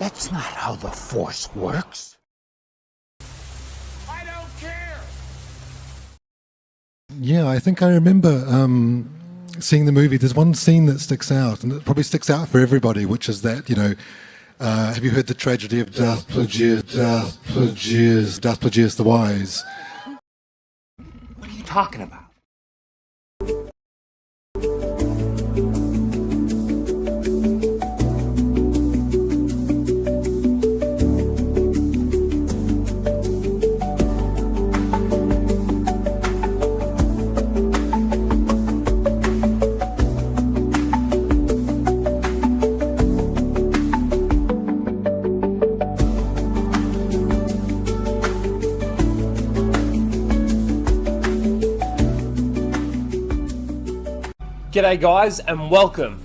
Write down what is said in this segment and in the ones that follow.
That's not how the Force works. I don't care. Yeah, I think I remember seeing the movie. There's one scene that sticks out, and it probably sticks out for everybody, which is that, have you heard the tragedy of Darth Plagueis the Wise? What are you talking about? G'day guys and welcome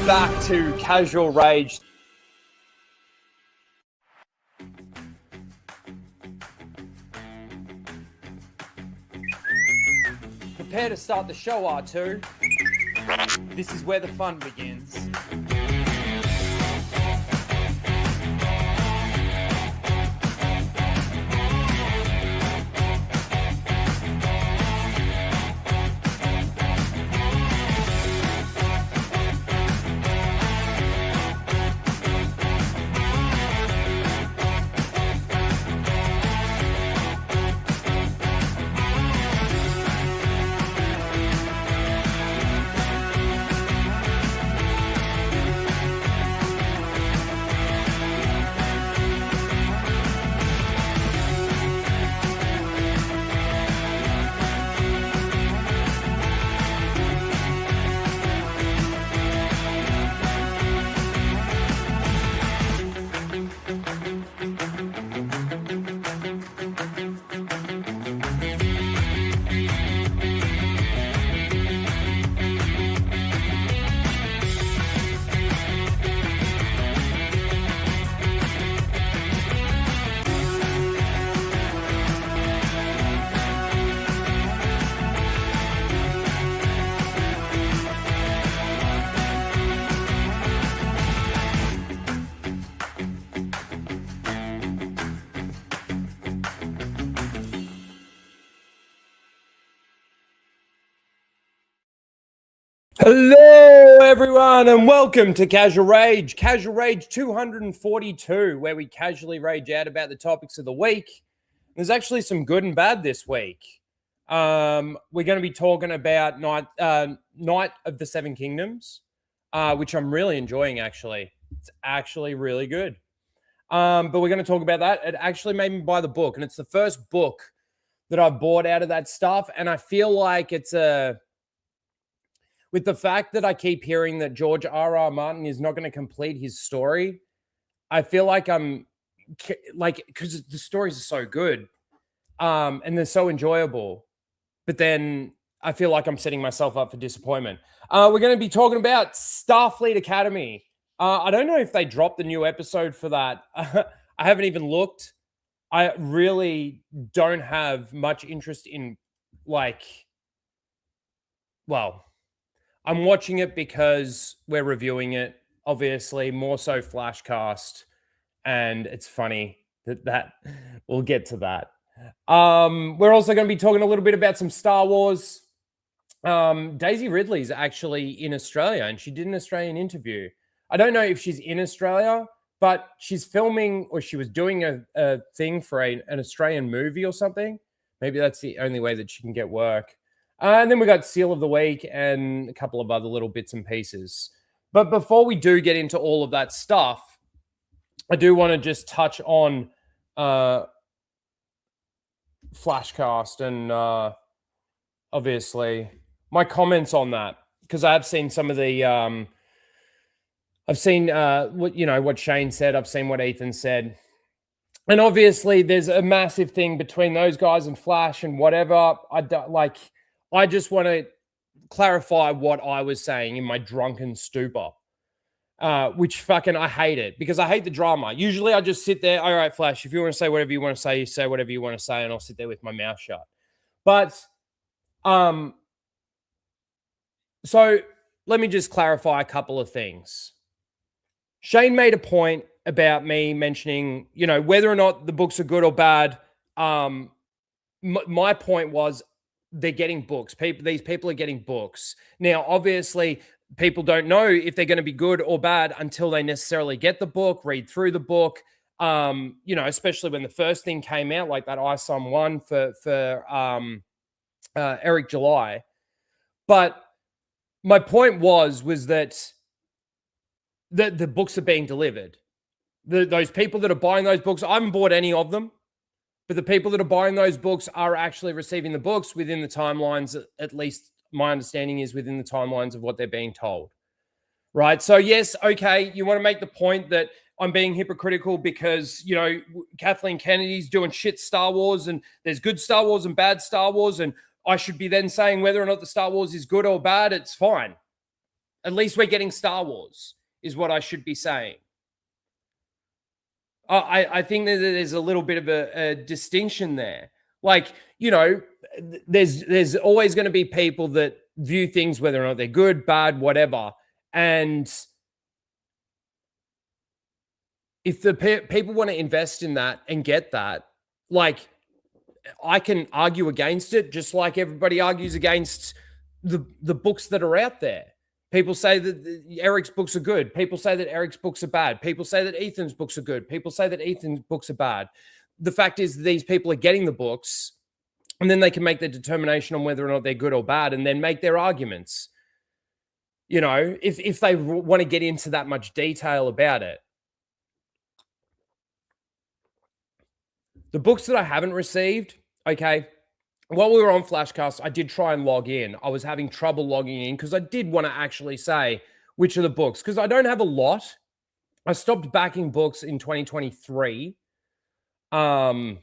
back to Casual Rage. Prepare to start the show, R2. This is where the fun begins. Hello everyone and welcome to Casual Rage 242, where we casually rage out about the topics of the week. There's actually some good and bad this week. We're going to be talking about Night of the Seven Kingdoms, which I'm really enjoying actually. It's actually really good. But we're going to talk about that. It actually made me buy the book, and it's the first book that I've bought out of that stuff, and I feel like it's with the fact that I keep hearing that George R.R. Martin is not going to complete his story, I feel like because the stories are so good and they're so enjoyable, but then I feel like I'm setting myself up for disappointment. We're going to be talking about Starfleet Academy. I don't know if they dropped the new episode for that. I haven't even looked. I really don't have much interest in I'm watching it because we're reviewing it, obviously, more so Flashcast, and it's funny that we'll get to that. We're also going to be talking a little bit about some Star Wars. Daisy Ridley's actually in Australia, and she did an Australian interview. I don't know if she's in Australia, but she's filming, or she was doing a thing for an Australian movie or something. Maybe that's the only way that she can get work. And then we got Seal of the Week and a couple of other little bits and pieces. But before we do get into all of that stuff, I do want to just touch on Flashcast and obviously my comments on that, because I've seen some of the I've seen what Shane said. I've seen what Ethan said. And obviously there's a massive thing between those guys and Flash and whatever. I just want to clarify what I was saying in my drunken stupor, which fucking I hate it, because I hate the drama. Usually I just sit there, all right, Flash, if you want to say whatever you want to say, you say whatever you want to say, and I'll sit there with my mouth shut. But So let me just clarify a couple of things. Shane made a point about me mentioning, whether or not the books are good or bad. My point was they're getting books. These people are getting books. Now, obviously, people don't know if they're going to be good or bad until they necessarily get the book, read through the book. Especially when the first thing came out, like that ISOM one for Eric July. But my point was that the books are being delivered. Those people that are buying those books, I haven't bought any of them, but the people that are buying those books are actually receiving the books within the timelines, at least my understanding is within the timelines of what they're being told. Right? So yes, okay, you want to make the point that I'm being hypocritical because, Kathleen Kennedy's doing shit Star Wars and there's good Star Wars and bad Star Wars, and I should be then saying whether or not the Star Wars is good or bad. It's fine. At least we're getting Star Wars is what I should be saying. I think that there's a little bit of a distinction there. Like, there's always going to be people that view things, whether or not they're good, bad, whatever. And if the people want to invest in that and get that, like, I can argue against it, just like everybody argues against the books that are out there. People say that Eric's books are good. People say that Eric's books are bad. People say that Ethan's books are good. People say that Ethan's books are bad. The fact is these people are getting the books, and then they can make the determination on whether or not they're good or bad, and then make their arguments. If they want to get into that much detail about it. The books that I haven't received, okay, while we were on Flashcast, I did try and log in. I was having trouble logging in because I did want to actually say which of the books, because I don't have a lot. I stopped backing books in 2023. And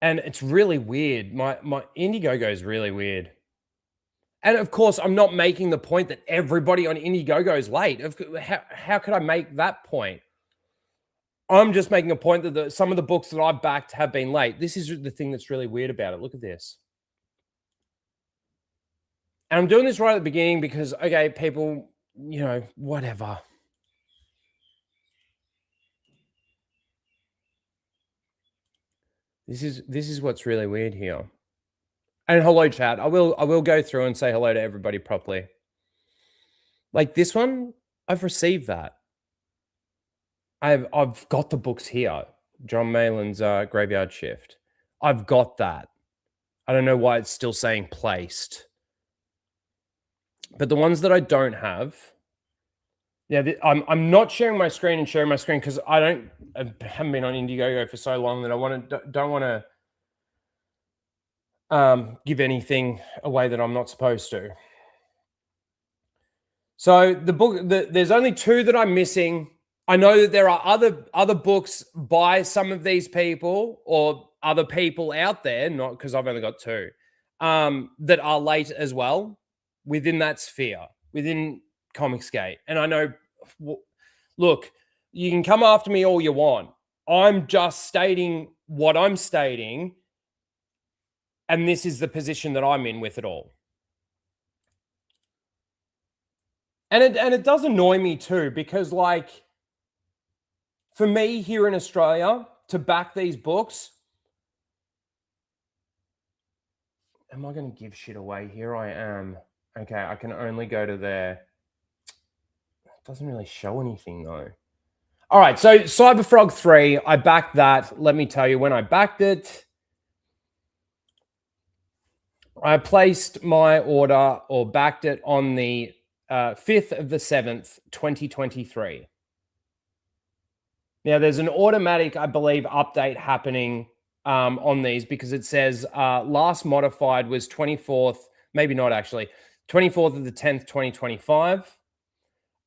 it's really weird. My Indiegogo is really weird. And of course, I'm not making the point that everybody on Indiegogo is late. How could I make that point? I'm just making a point that some of the books that I've backed have been late. This is the thing that's really weird about it. Look at this. And I'm doing this right at the beginning because, okay, people, whatever. This is what's really weird here. And hello, chat. I will go through and say hello to everybody properly. Like this one, I've received that. I've got the books here. John Malin's Graveyard Shift. I've got that. I don't know why it's still saying placed. But the ones that I don't have, I'm not sharing my screen because I haven't been on Indiegogo for so long that I don't want to give anything away that I'm not supposed to. So there's only 2 that I'm missing. I know that there are other books by some of these people or other people out there, not because I've only got 2, that are late as well within that sphere, within Comicsgate. And I know, look, you can come after me all you want. I'm just stating what I'm stating, and this is the position that I'm in with it all. And it does annoy me too, because like, for me here in Australia to back these books, am I going to give shit away? Here I am. Okay, I can only go to there. It doesn't really show anything though. All right, so Cyberfrog 3, I backed that. Let me tell you, when I backed it, I placed my order or backed it on the 5th of the 7th, 2023. Now, there's an automatic, I believe, update happening on these because it says last modified was 24th, maybe not actually, 24th of the 10th, 2025.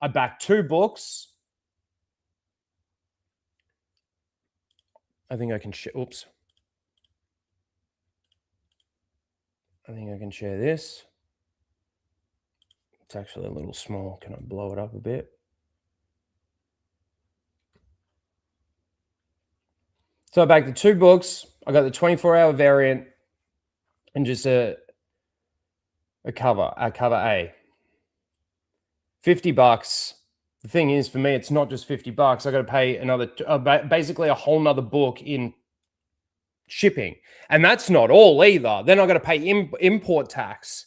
I backed 2 books. I think I can share, oops. I think I can share this. It's actually a little small. Can I blow it up a bit? So I backed the 2 books. I got the 24-hour variant and just a cover A. $50. The thing is, for me, it's not just $50. I got to pay another, basically a whole nother book in shipping, and that's not all either. Then I got to pay import tax.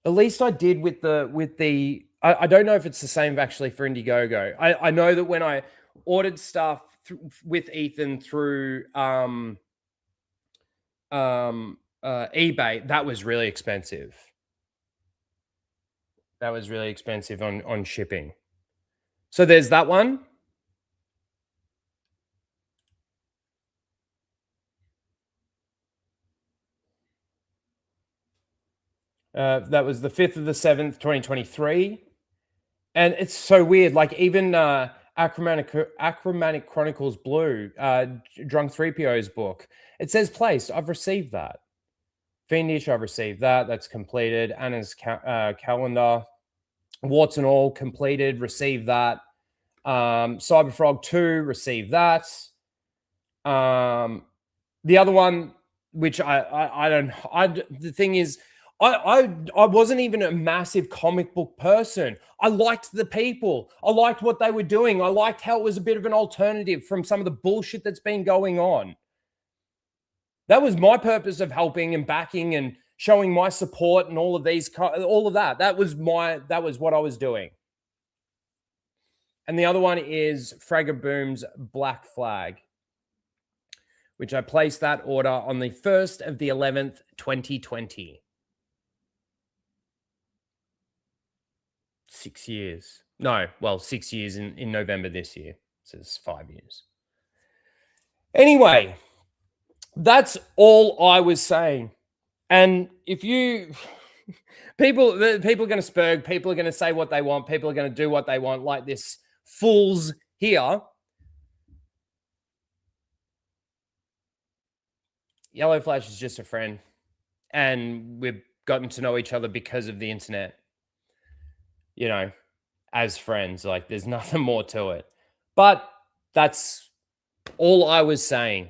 At least I did with the. I don't know if it's the same actually for Indiegogo. I know that when I ordered stuff with Ethan through eBay, that was really expensive. That was really expensive on shipping. So there's that one. That was the 5th of the 7th, 2023. And it's so weird. Like even Achromatic Chronicles Blue, Drunk 3PO's book, it says placed. I've received that. Fiendish, I've received that. That's completed. Anna's calendar, warts and all, completed. Received that. Cyberfrog 2, received that. The other one, which the thing is, I wasn't even a massive comic book person. I liked the people. I liked what they were doing. I liked how it was a bit of an alternative from some of the bullshit that's been going on. That was my purpose of helping and backing and showing my support and all of that. That was what I was doing. And the other one is Fragaboom's Black Flag, which I placed that order on the 1st of the 11th, 2020. 6 years. No, well, 6 years in November this year. So it's 5 years. Anyway, that's all I was saying. And if you... people are going to spurg. People are going to say what they want. People are going to do what they want, like this fools here. Yellow Flash is just a friend. And we've gotten to know each other because of the internet. You know, as friends. Like, there's nothing more to it. But that's all I was saying.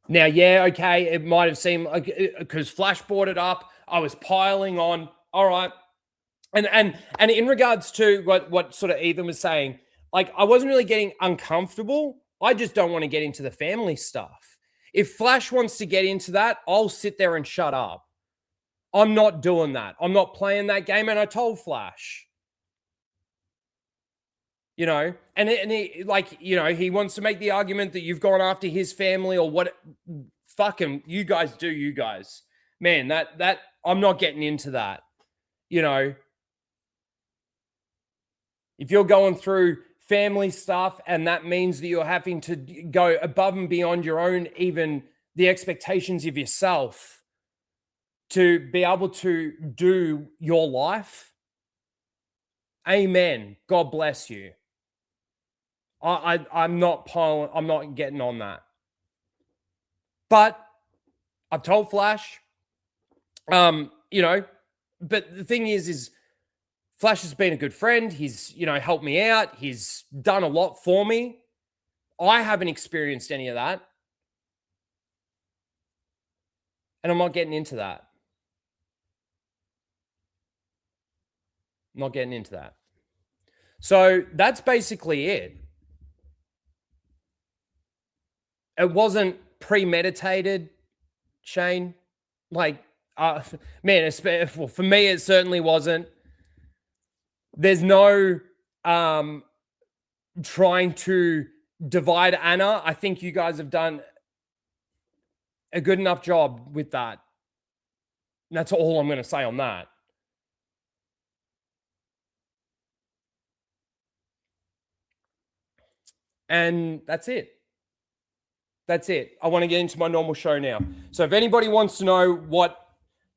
Now, yeah, okay, it might have seemed like, because Flash brought it up, I was piling on. All right. And in regards to what sort of Ethan was saying, like, I wasn't really getting uncomfortable. I just don't want to get into the family stuff. If Flash wants to get into that, I'll sit there and shut up. I'm not doing that. I'm not playing that game. And I told Flash, you know, and he, like, you know, he wants to make the argument that you've gone after his family or what. Fucking, you guys do, you guys. Man, that I'm not getting into that. You know, if you're going through family stuff and that means that you're having to go above and beyond your own, even the expectations of yourself to be able to do your life, amen. God bless you. I'm not getting on that. But I've told Flash, you know, but the thing is Flash has been a good friend. He's, you know, helped me out. He's done a lot for me. I haven't experienced any of that. And I'm not getting into that. I'm not getting into that. So that's basically it. It wasn't premeditated, Shane. Like, man, well, for me, it certainly wasn't. There's no trying to divide Anna. I think you guys have done a good enough job with that. And that's all I'm going to say on that. And that's it. That's it. I want to get into my normal show now. So if anybody wants to know what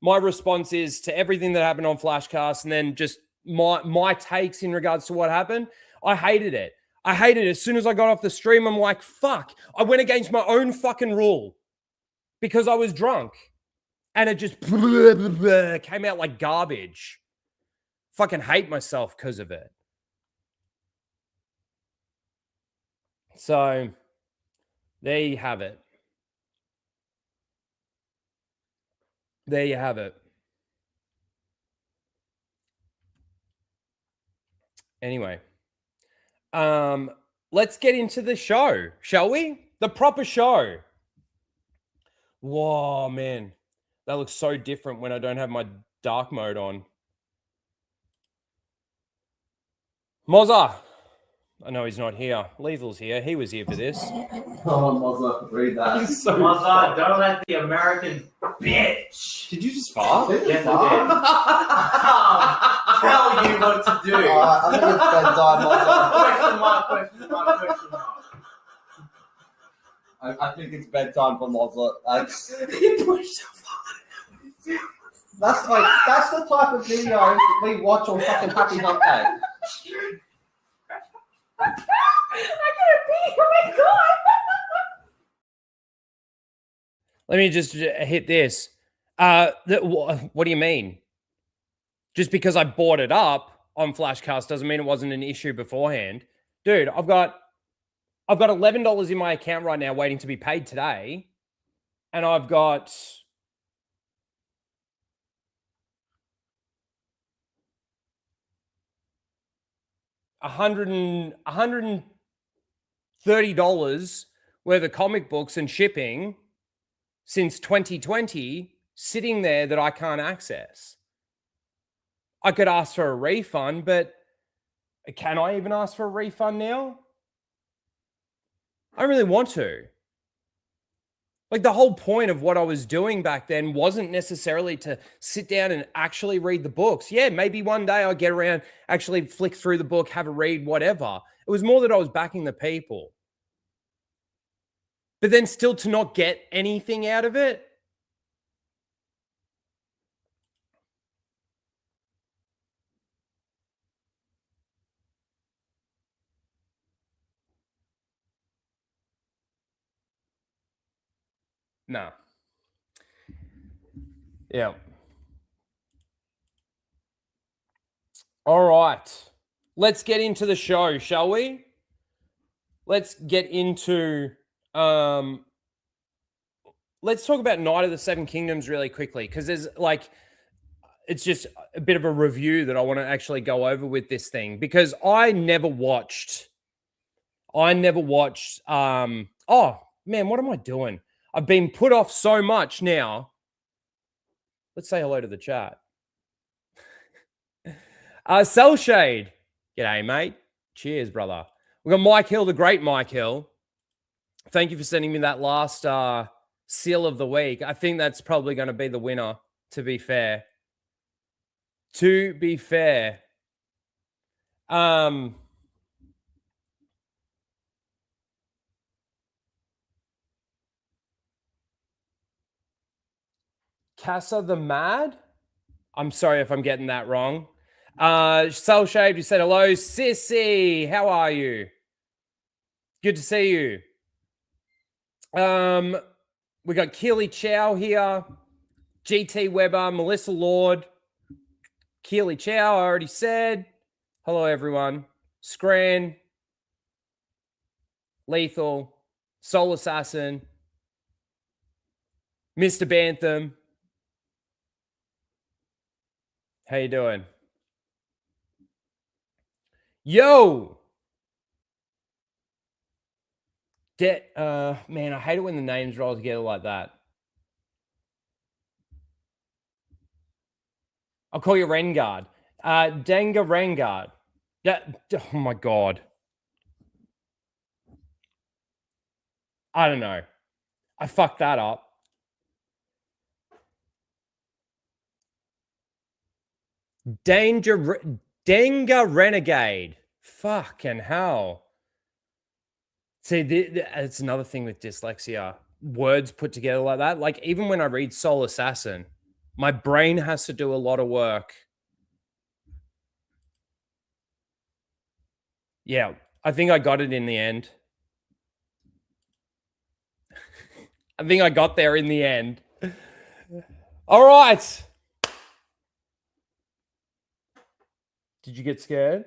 my response is to everything that happened on Flashcast and then just my takes in regards to what happened, I hated it. I hated it. As soon as I got off the stream, I'm like, fuck. I went against my own fucking rule because I was drunk. And it just came out like garbage. Fucking hate myself because of it. So there you have it. There you have it. Anyway, let's get into the show, shall we? The proper show. Whoa, man. That looks so different when I don't have my dark mode on. Mozza. I know he's not here. Lethal's here. He was here for this. Oh, Mozza, read that. Mozza, don't let the American bitch. Did you just fart? Yes, I did. Tell you what to do. I think it's bedtime, Mozza. Question mark. I think it's bedtime for Mozza. That's the type of videos that we watch on fucking Happy Hump Day. I gotta pee. Oh my god. Let me just hit this. What do you mean? Just because I bought it up on Flashcast doesn't mean it wasn't an issue beforehand. Dude, I've got $11 in my account right now waiting to be paid today. And I've got $130 worth of comic books and shipping since 2020 sitting there that I can't access. I could ask for a refund, but can I even ask for a refund now? I don't really want to. Like, the whole point of what I was doing back then wasn't necessarily to sit down and actually read the books. Yeah, maybe one day I'll get around, actually flick through the book, have a read, whatever. It was more that I was backing the people. But then still to not get anything out of it. No. Yeah. All right. Let's get into the show, shall we? Let's get into let's talk about Night of the Seven Kingdoms really quickly, because there's it's just a bit of a review that I want to actually go over with this thing, because I never watched oh man, what am I doing? I've been put off so much now. Let's say hello to the chat. Cell Shade. G'day, mate. Cheers, brother. We've got Mike Hill, the great Mike Hill. Thank you for sending me that last seal of the week. I think that's probably going to be the winner, to be fair. Casa the Mad? I'm sorry if I'm getting that wrong. Soul Shade, you said hello. Sissy, how are you? Good to see you. We got Keely Chow here. GT Weber, Melissa Lord. Keely Chow, I already said. Hello, everyone. Scran. Lethal. Soul Assassin. Mr. Bantham. How you doing? Yo! Man, I hate it when the names roll together like that. I'll call you Rengard. Denga Rengard. Yeah. Oh my God. I don't know. I fucked that up. Denga Renegade. Fucking hell. See, it's another thing with dyslexia. Words put together like that. Like, even when I read Soul Assassin, my brain has to do a lot of work. Yeah, I think I got it in the end. I think I got there in the end. All right. Did you get scared?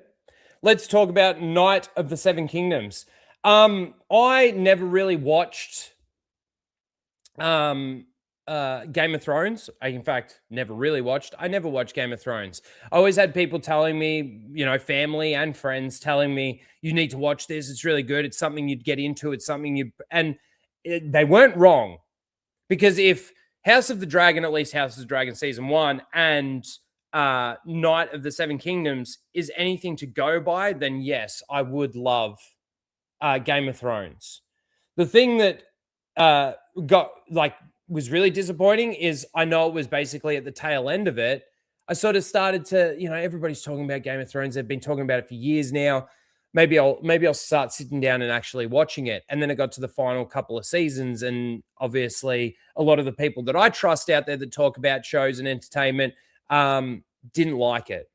Let's talk about Night of the Seven Kingdoms. I never really watched Game of Thrones. I, in fact, never really watched. I never watched Game of Thrones. I always had people telling me, family and friends telling me, you need to watch this. It's really good. It's something you'd get into. It's something they weren't wrong. Because if House of the Dragon, at least House of the Dragon season 1, and Night of the Seven Kingdoms is anything to go by, then yes, I would love Game of Thrones. The thing that was really disappointing is I know it was basically at the tail end of it. I sort of started to, everybody's talking about Game of Thrones. They've been talking about it for years now. Maybe I'll start sitting down and actually watching it. And then it got to the final couple of seasons, and obviously a lot of the people that I trust out there that talk about shows and entertainment didn't like it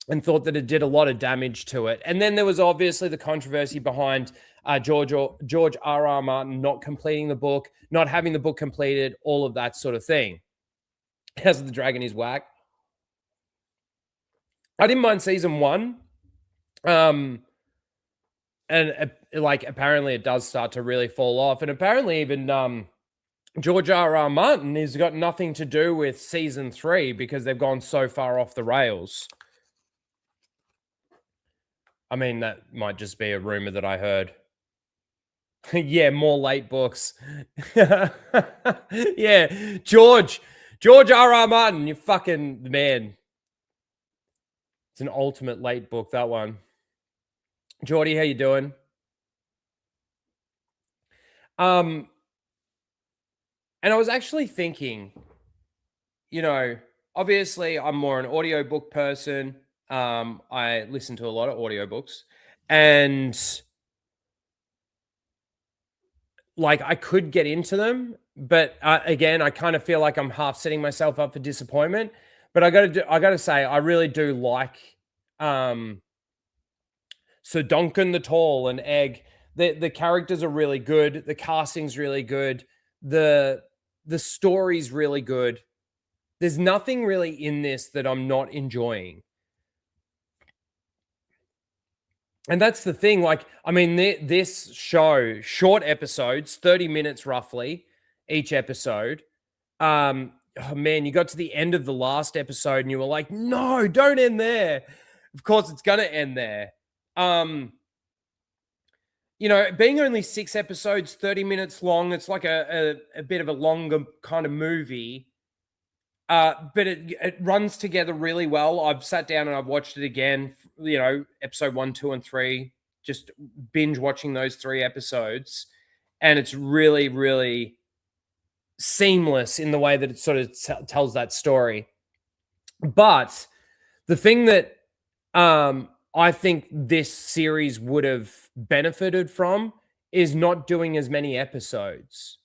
and thought that it did a lot of damage to it. And then there was obviously the controversy behind George R.R. Martin not completing the book, not having the book completed, all of that sort of thing. House of the Dragon is whack. I didn't mind season 1. And apparently it does start to really fall off. And apparently even George R.R. Martin has got nothing to do with season 3 because they've gone so far off the rails. I mean, that might just be a rumor that I heard. Yeah, more late books. Yeah, George R.R. Martin, you fucking man. It's an ultimate late book, that one. Geordie, how you doing? And I was actually thinking, obviously I'm more an audiobook person. I listen to a lot of audiobooks, and I could get into them, but again, I kind of feel like I'm half setting myself up for disappointment. But I gotta say, I really do like Sir Duncan the Tall and Egg. The characters are really good. The casting's really good. The story's really good. There's nothing really in this that I'm not enjoying. And that's the thing. This show, short episodes, 30 minutes roughly, each episode. Oh man, you got to the end of the last episode and you were like, no, don't end there. Of course, it's going to end there. Being only 6 episodes, 30 minutes long, it's like a bit of a longer kind of movie. But it runs together really well. I've sat down and I've watched it again, episode 1, 2, and 3, just binge watching those 3 episodes. And it's really, really seamless in the way that it sort of tells that story. But the thing that I think this series would have benefited from is not doing as many episodes.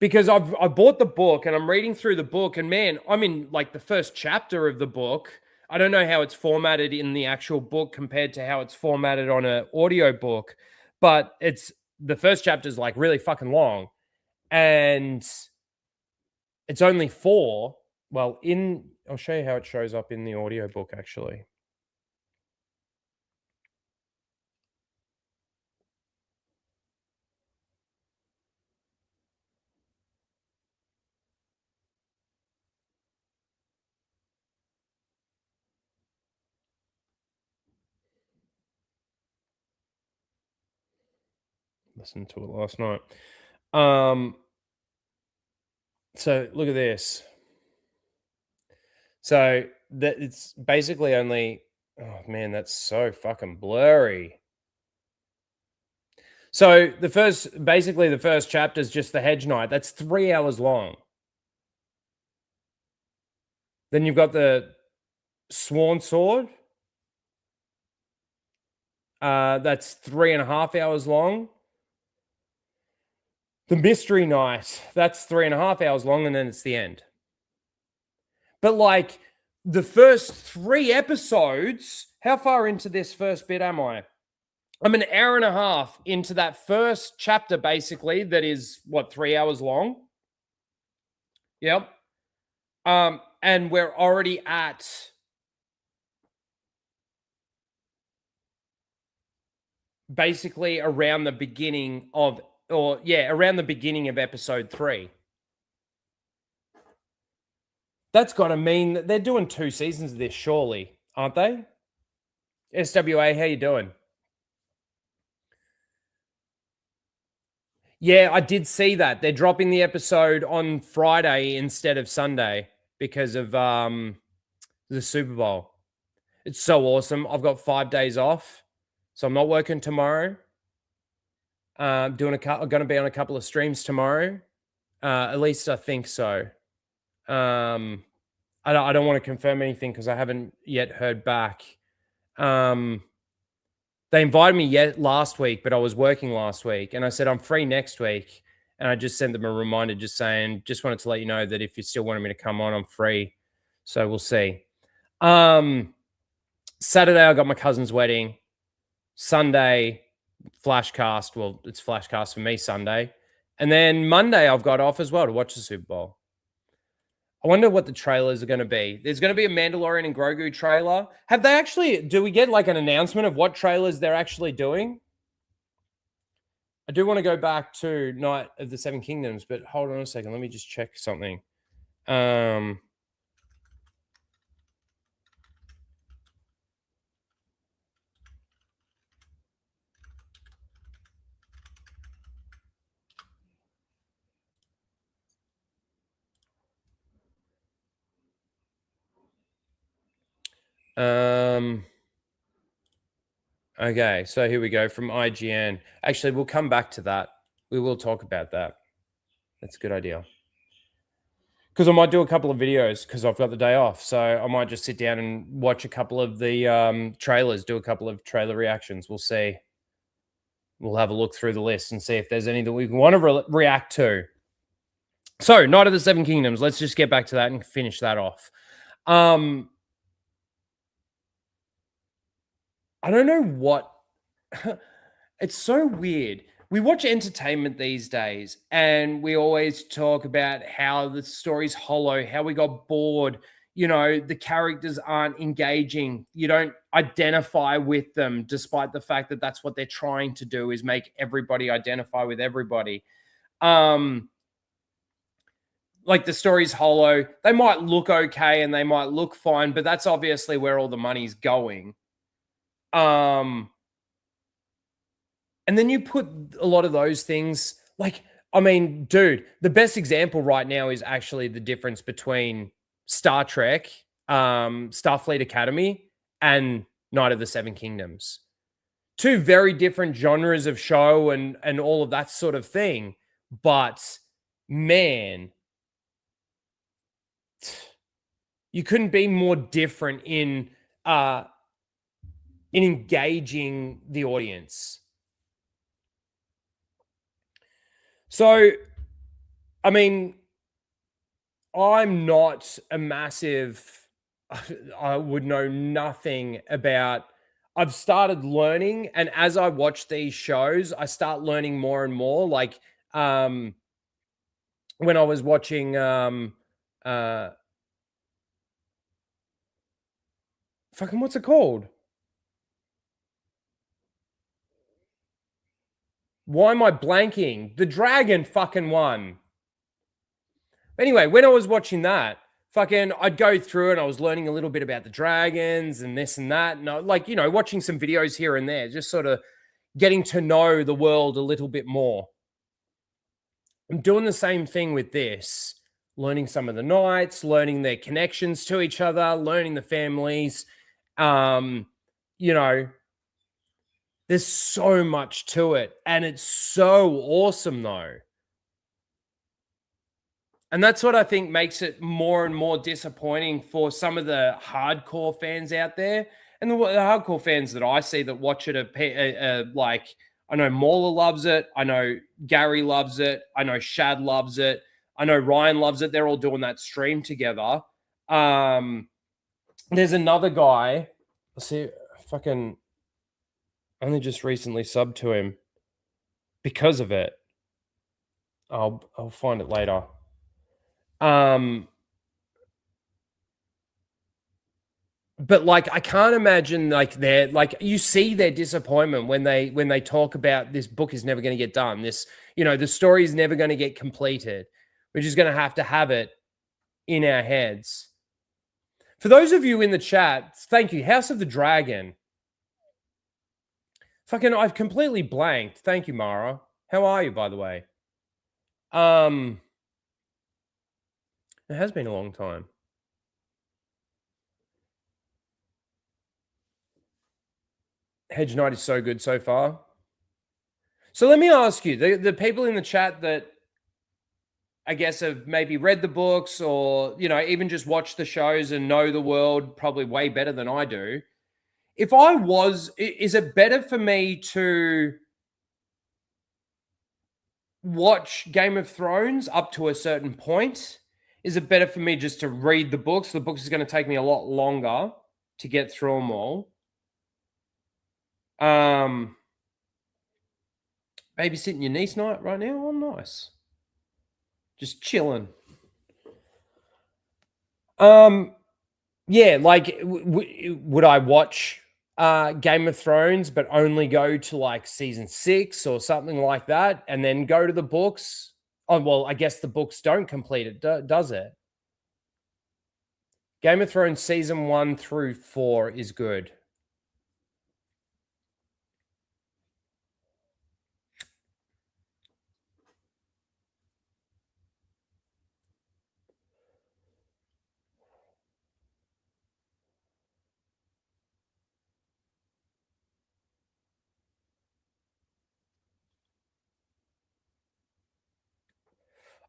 Because I bought the book and I'm reading through the book, and man, I'm in the first chapter of the book. I don't know how it's formatted in the actual book compared to how it's formatted on an audio book, but the first chapter is really fucking long, and it's only 4. Well, I'll show you how it shows up in the audio book actually. Listened to it last night. So look at this. So that it's basically only, oh man, that's so fucking blurry. So the first chapter is just the Hedge Knight. That's 3 hours long. Then you've got the Sworn Sword. That's 3.5 hours long. The Mystery Knight, that's 3.5 hours long, and then it's the end. But the first 3 episodes, how far into this first bit am I? I'm an hour and a half into that first chapter, basically, that is, 3 hours long? Yep. And we're already at basically around the beginning of or yeah, around the beginning of episode 3. That's got to mean that they're doing 2 seasons of this, surely, aren't they? SWA, how you doing? Yeah, I did see that. They're dropping the episode on Friday instead of Sunday because of the Super Bowl. It's so awesome. I've got 5 days off, so I'm not working tomorrow. I'm going to be on a couple of streams tomorrow. At least I think so. I don't want to confirm anything because I haven't yet heard back. They invited me last week, but I was working last week, and I said I'm free next week. And I just sent them a reminder, just saying, just wanted to let you know that if you still wanted me to come on, I'm free. So we'll see. Saturday I got my cousin's wedding. Sunday, Flashcast. Well, it's Flashcast for me Sunday. And then Monday I've got off as well to watch the Super Bowl. I wonder what the trailers are going to be. There's going to be a Mandalorian and Grogu trailer. Have they actually, do we get like an announcement of what trailers they're actually doing? I do want to go back to Night of the Seven Kingdoms, but hold on a second. Let me just check something. Okay, so here we go from IGN. Actually, we'll come back to that. We will talk about that. That's a good idea. Because I might do a couple of videos because I've got the day off. So I might just sit down and watch a couple of the trailers, do a couple of trailer reactions. We'll see. We'll have a look through the list and see if there's any that we want to react to. So, Night of the Seven Kingdoms. Let's just get back to that and finish that off. I don't know what... It's so weird. We watch entertainment these days, and we always talk about how the story's hollow, how we got bored. You know, the characters aren't engaging. You don't identify with them, despite the fact that that's what they're trying to do, is make everybody identify with everybody. Like, the story's hollow. They might look okay and they might look fine, but that's obviously where all the money's going. And then you put a lot of those things, like, I mean, dude, the best example right now is actually the difference between Star Trek, Starfleet Academy, and Night of the Seven Kingdoms. 2 very different genres of show and all of that sort of thing. But, man, you couldn't be more different in engaging the audience. So, I mean, I'm not a massive, I would know nothing about, I've started learning, and as I watch these shows, I start learning more and more. Like, when I was watching, fucking, what's it called? Why am I blanking? The dragon fucking one. Anyway, when I was watching that, fucking, I'd go through and I was learning a little bit about the dragons and this and that. And I, like, you know, watching some videos here and there, just sort of getting to know the world a little bit more. I'm doing the same thing with this, learning some of the knights, learning their connections to each other, learning the families. You know, there's so much to it, and it's so awesome, though. And that's what I think makes it more and more disappointing for some of the hardcore fans out there. And the hardcore fans that I see that watch it, like, I know Mauler loves it. I know Gary loves it. I know Shad loves it. I know Ryan loves it. They're all doing that stream together. There's another guy. Let's see, fucking only just recently subbed to him because of it. I'll find it later. but like I can't imagine like they're like you see their disappointment when they talk about this book is never going to get done. This, the story is never going to get completed. We're just going to have it in our heads. For those of you in the chat, thank you. House of the Dragon. Fucking, I've completely blanked. Thank you, Mara. How are you, by the way? It has been a long time. Hedge Knight is so good so far. So let me ask you, the people in the chat that I guess have maybe read the books or, even just watched the shows and know the world probably way better than I do. If I was, is it better for me to watch Game of Thrones up to a certain point? Is it better for me just to read the books? The books is going to take me a lot longer to get through them all. Babysitting your niece night right now? Oh, nice. Just chilling. Yeah, like would I watch Game of Thrones but only go to like season 6 or something like that and then go to the books? Oh, well, I guess the books don't complete it, does it? Game of Thrones season 1 through 4 is good.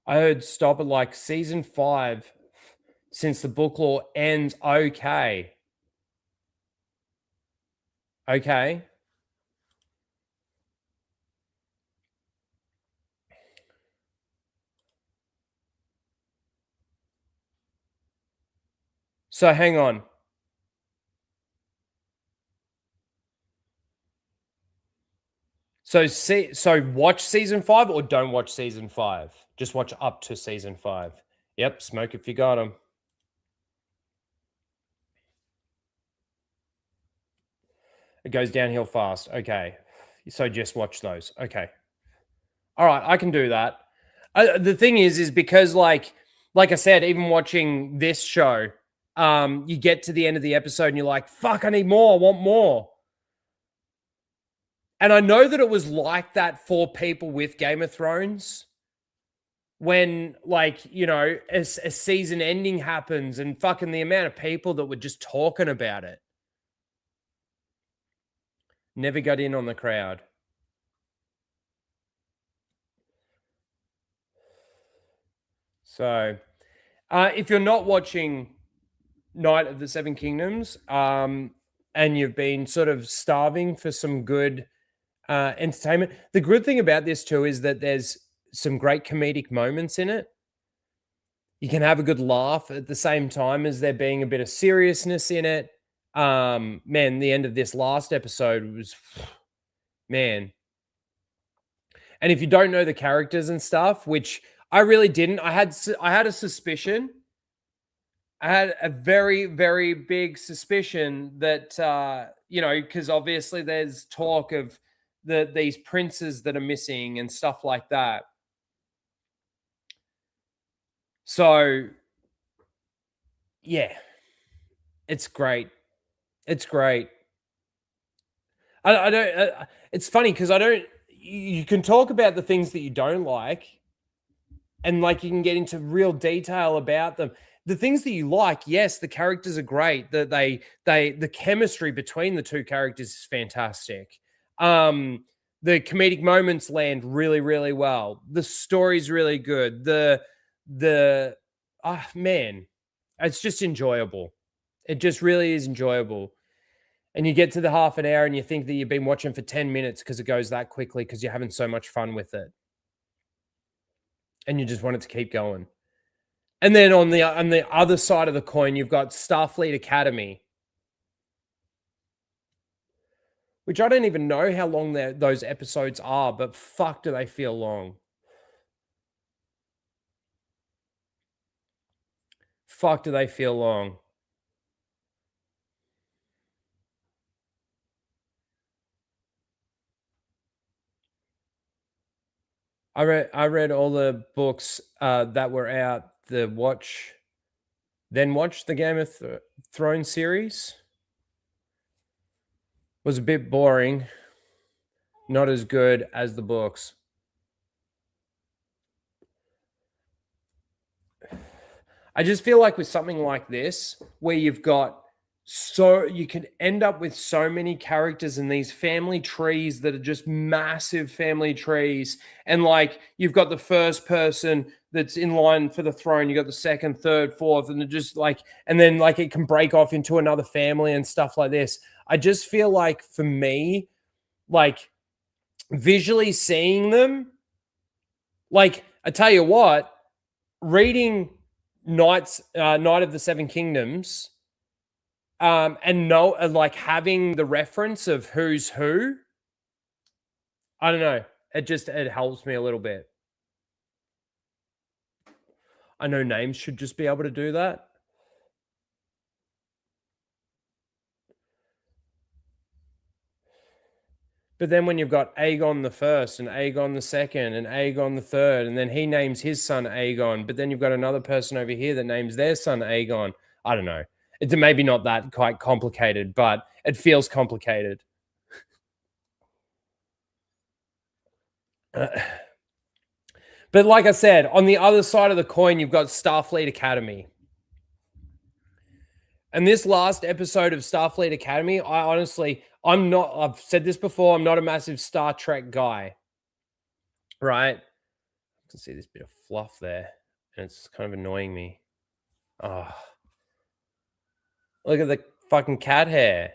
I heard stop at like season 5 since the book lore ends. Okay. Okay. So hang on. So watch season 5 or don't watch season 5. Just watch up to season 5. Yep, smoke if you got them. It goes downhill fast. Okay. So just watch those. Okay. All right, I can do that. The thing is because like I said, even watching this show, you get to the end of the episode and you're like, fuck, I need more. I want more. And I know that it was like that for people with Game of Thrones when, like, a season ending happens and fucking the amount of people that were just talking about it. Never got in on the crowd. So, if you're not watching Night of the Seven Kingdoms, and you've been sort of starving for some good entertainment, the good thing about this too is that there's some great comedic moments in it. You can have a good laugh at the same time as there being a bit of seriousness in it. Man, the end of this last episode was, man. And if you don't know the characters and stuff, which I really didn't, I had a suspicion. I had a very, very big suspicion that, because obviously there's talk of these princes that are missing and stuff like that. So, yeah, it's great. It's great. I don't. It's funny because I don't. You can talk about the things that you don't like, and like you can get into real detail about them. The things that you like, yes, the characters are great. That the chemistry between the two characters is fantastic. The comedic moments land really, really well. The story's really good. Man, it's just enjoyable. It just really is enjoyable. And you get to the half an hour and you think that you've been watching for 10 minutes because it goes that quickly because you're having so much fun with it. And you just want it to keep going. And then on the other side of the coin, you've got Starfleet Academy, which I don't even know how long those episodes are, but fuck, do they feel long. Fuck, do they feel long. I read all the books that were out. Watch the Game of Thrones series. Was a bit boring. Not as good as the books. I just feel like with something like this, where you've got you can end up with so many characters in these family trees that are just massive family trees. And like you've got the first person that's in line for the throne, you got the second, third, fourth, and just like, and then like it can break off into another family and stuff like this. I just feel like for me, like visually seeing them, like I tell you what, reading Night of the Seven Kingdoms, and like having the reference of who's who, I don't know. It helps me a little bit. I know names should just be able to do that. But then when you've got Aegon the first and Aegon the second and Aegon the third, and then he names his son Aegon, but then you've got another person over here that names their son Aegon. I don't know. It's maybe not that quite complicated, but it feels complicated. But like I said, on the other side of the coin, you've got Starfleet Academy. And this last episode of Starfleet Academy, I've said this before, I'm not a massive Star Trek guy, right? I can see this bit of fluff there, and it's kind of annoying me. Oh, look at the fucking cat hair.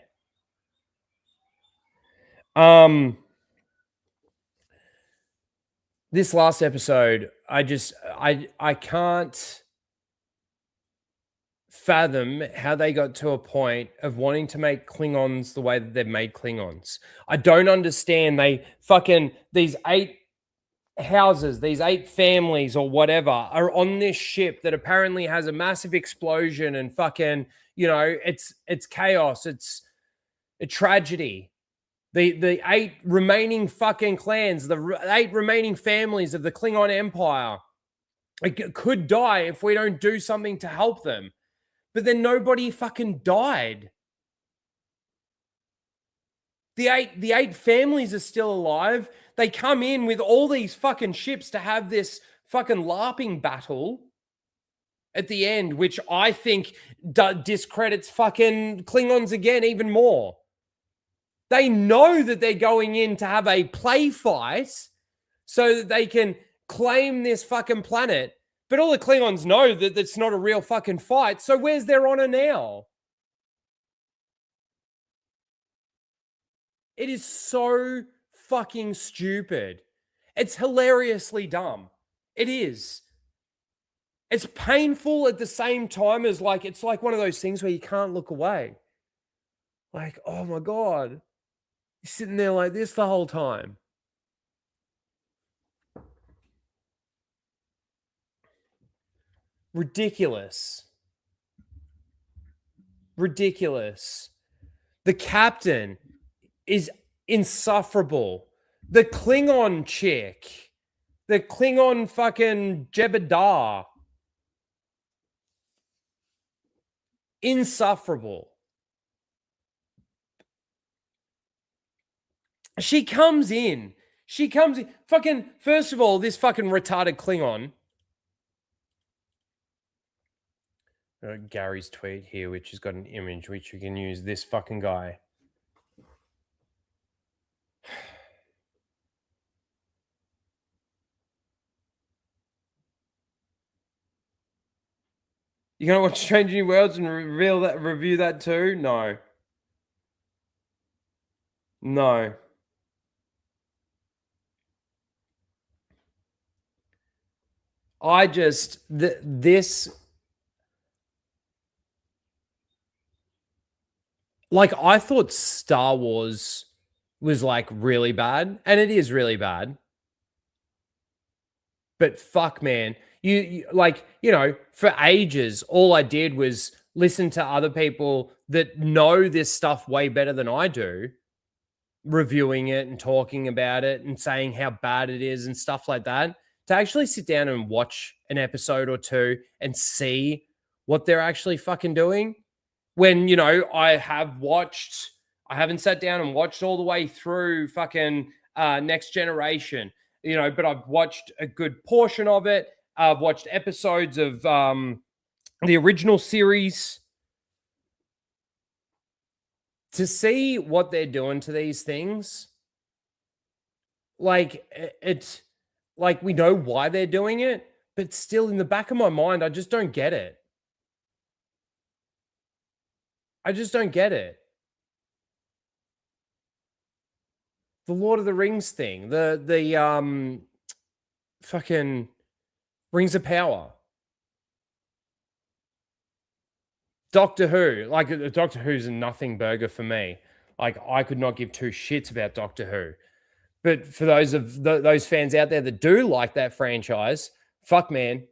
This last episode, I can't fathom how they got to a point of wanting to make Klingons the way that they've made Klingons. I don't understand. These 8 houses, these 8 families or whatever are on this ship that apparently has a massive explosion and fucking, it's chaos. It's a tragedy. The 8 remaining fucking clans, the 8 remaining families of the Klingon Empire could die if we don't do something to help them. But then nobody fucking died. The eight families are still alive. They come in with all these fucking ships to have this fucking LARPing battle at the end, which I think discredits fucking Klingons again even more. They know that they're going in to have a play fight so that they can claim this fucking planet. But all the Klingons know that it's not a real fucking fight. So where's their honor now? It is so fucking stupid. It's hilariously dumb. It is. It's painful at the same time as it's like one of those things where you can't look away. Like, oh my God. You're sitting there like this the whole time. Ridiculous. The captain is insufferable. The Klingon chick, the Klingon fucking Jebediah, insufferable. She comes in. Fucking, first of all, this fucking retarded Klingon. Gary's tweet here, which has got an image which you can use. This fucking guy. You gonna watch Strange New Worlds and review that too? No. This. Like, I thought Star Wars was really bad, and it is really bad. But fuck, man, for ages, all I did was listen to other people that know this stuff way better than I do, reviewing it and talking about it and saying how bad it is and stuff like that, to actually sit down and watch an episode or two and see what they're actually fucking doing. When, you know, I haven't sat down and watched all the way through fucking Next Generation, you know, but I've watched a good portion of it. I've watched episodes of the original series. To see what they're doing to these things, like, it's like we know why they're doing it, but still in the back of my mind, I just don't get it. I just don't get it. The Lord of the Rings thing, the fucking Rings of Power. Doctor Who, like Doctor Who's a nothing burger for me. Like I could not give two shits about Doctor Who. But for those of those fans out there that do like that franchise, fuck man.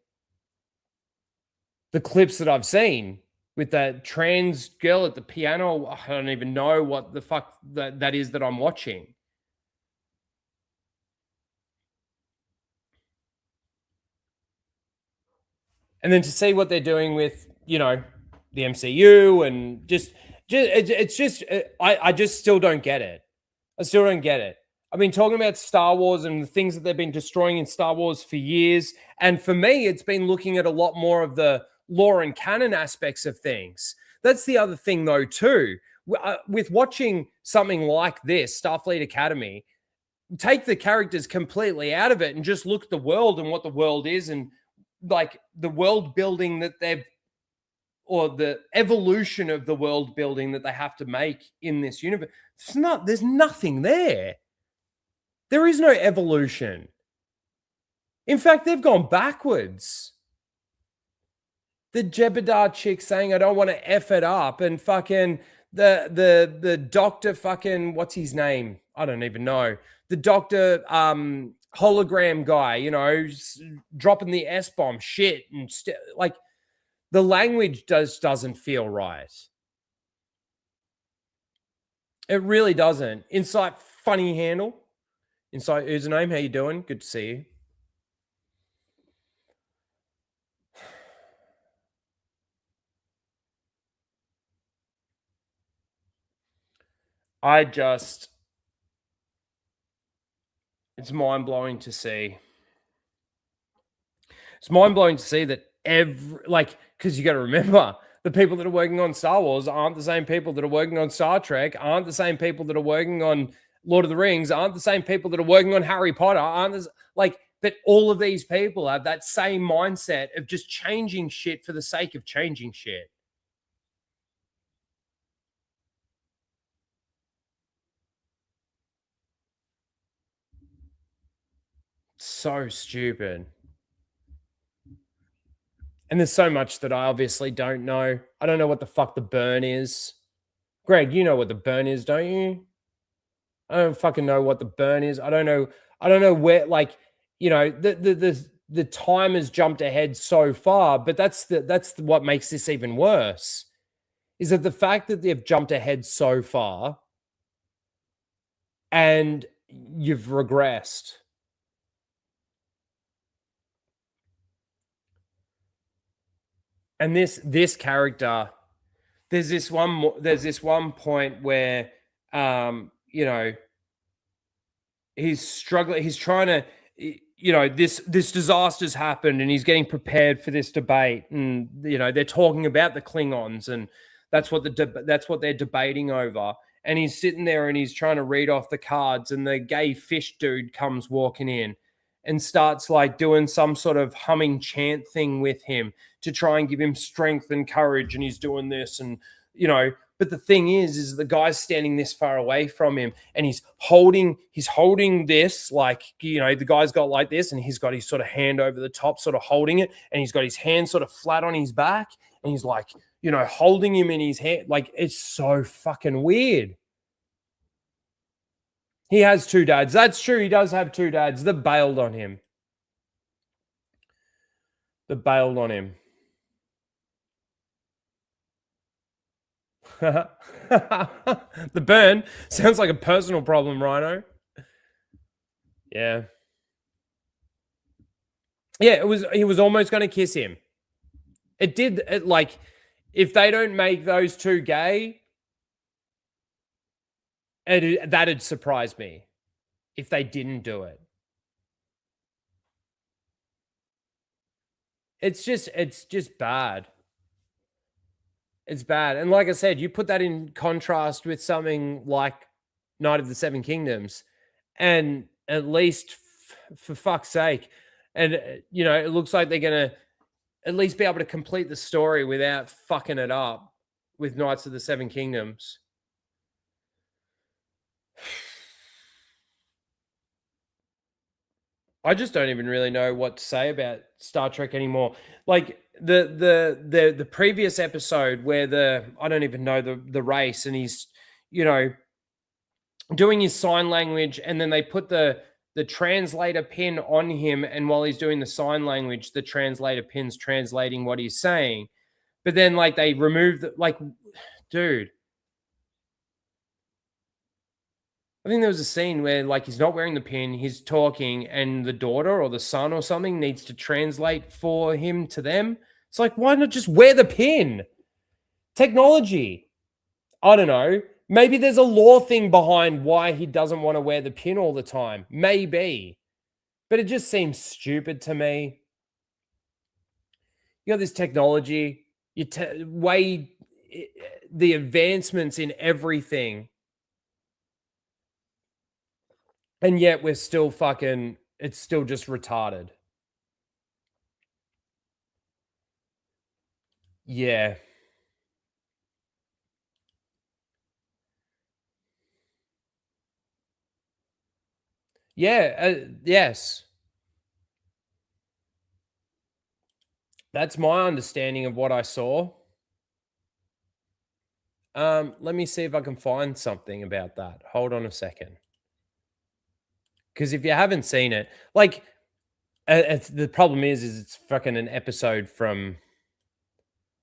The clips that I've seen with that trans girl at the piano, I don't even know what the fuck that is that I'm watching. And then to see what they're doing with, you know, the MCU and it's just, I just still don't get it. I still don't get it. I've been talking about Star Wars and the things that they've been destroying in Star Wars for years. And for me, it's been looking at a lot more of the lore and canon aspects of things. That's the other thing, though, too. With watching something like this, Starfleet Academy, take the characters completely out of it and just look at the world and what the world is and like the world building that they've, or the evolution of the world building that they have to make in this universe. There's nothing there. There is no evolution. In fact, they've gone backwards. The Jebediah chick saying, I don't want to F it up, and fucking the doctor fucking, what's his name? I don't even know. The doctor hologram guy, you know, dropping the S-bomb shit and like the language doesn't feel right. It really doesn't. Insight funny handle. Insight username, how you doing? Good to see you. It's mind-blowing to see. It's mind-blowing to see that because you got to remember, the people that are working on Star Wars aren't the same people that are working on Star Trek, aren't the same people that are working on Lord of the Rings, aren't the same people that are working on Harry Potter, but all of these people have that same mindset of just changing shit for the sake of changing shit. So stupid. And there's so much that I obviously don't know. I don't know what the fuck the burn is. Greg, you know what the burn is, don't you? I don't fucking know what the burn is. I don't know where, like, you know, the time has jumped ahead so far, but that's what makes this even worse. Is that the fact that they've jumped ahead so far and you've regressed. And this character, there's this one point where you know, he's struggling, he's trying to, you know, this disaster's happened and he's getting prepared for this debate, and you know, they're talking about the Klingons and that's what they're debating over, and he's sitting there and he's trying to read off the cards, and the gay fish dude comes walking in and starts like doing some sort of humming chant thing with him to try and give him strength and courage, and he's doing this, and you know, but the thing is the guy's standing this far away from him and he's holding this, like, you know, the guy's got like this and he's got his sort of hand over the top, sort of holding it, and he's got his hand sort of flat on his back and he's like, you know, holding him in his hand. Like, it's so fucking weird. He has two dads. That's true. He does have two dads. They bailed on him. The burn sounds like a personal problem, Rhino. Yeah. Yeah, it was. He was almost going to kiss him. It did. Like, if they don't make those two gay, that'd surprise me. If they didn't do it, it's just bad. It's bad. And like I said, you put that in contrast with something like Night of the Seven Kingdoms, and at least for fuck's sake, and it looks like they're gonna at least be able to complete the story without fucking it up with Knights of the Seven Kingdoms. I just don't even really know what to say about Star Trek anymore. Like the previous episode where I don't even know the race, and he's doing his sign language, and then they put the translator pin on him, and while he's doing the sign language, the translator pin's translating what he's saying. But then like they remove dude. I think there was a scene where like he's not wearing the pin, he's talking, and the daughter or the son or something needs to translate for him to them. It's like, why not just wear the pin? Technology. I don't know. Maybe there's a law thing behind why he doesn't want to wear the pin all the time. Maybe. But it just seems stupid to me. You got this technology, the advancements in everything. And yet we're still it's still just retarded. Yeah. Yeah, yes. That's my understanding of what I saw. Let me see if I can find something about that. Hold on a second. Because if you haven't seen it, like, the problem is it's fucking an episode from,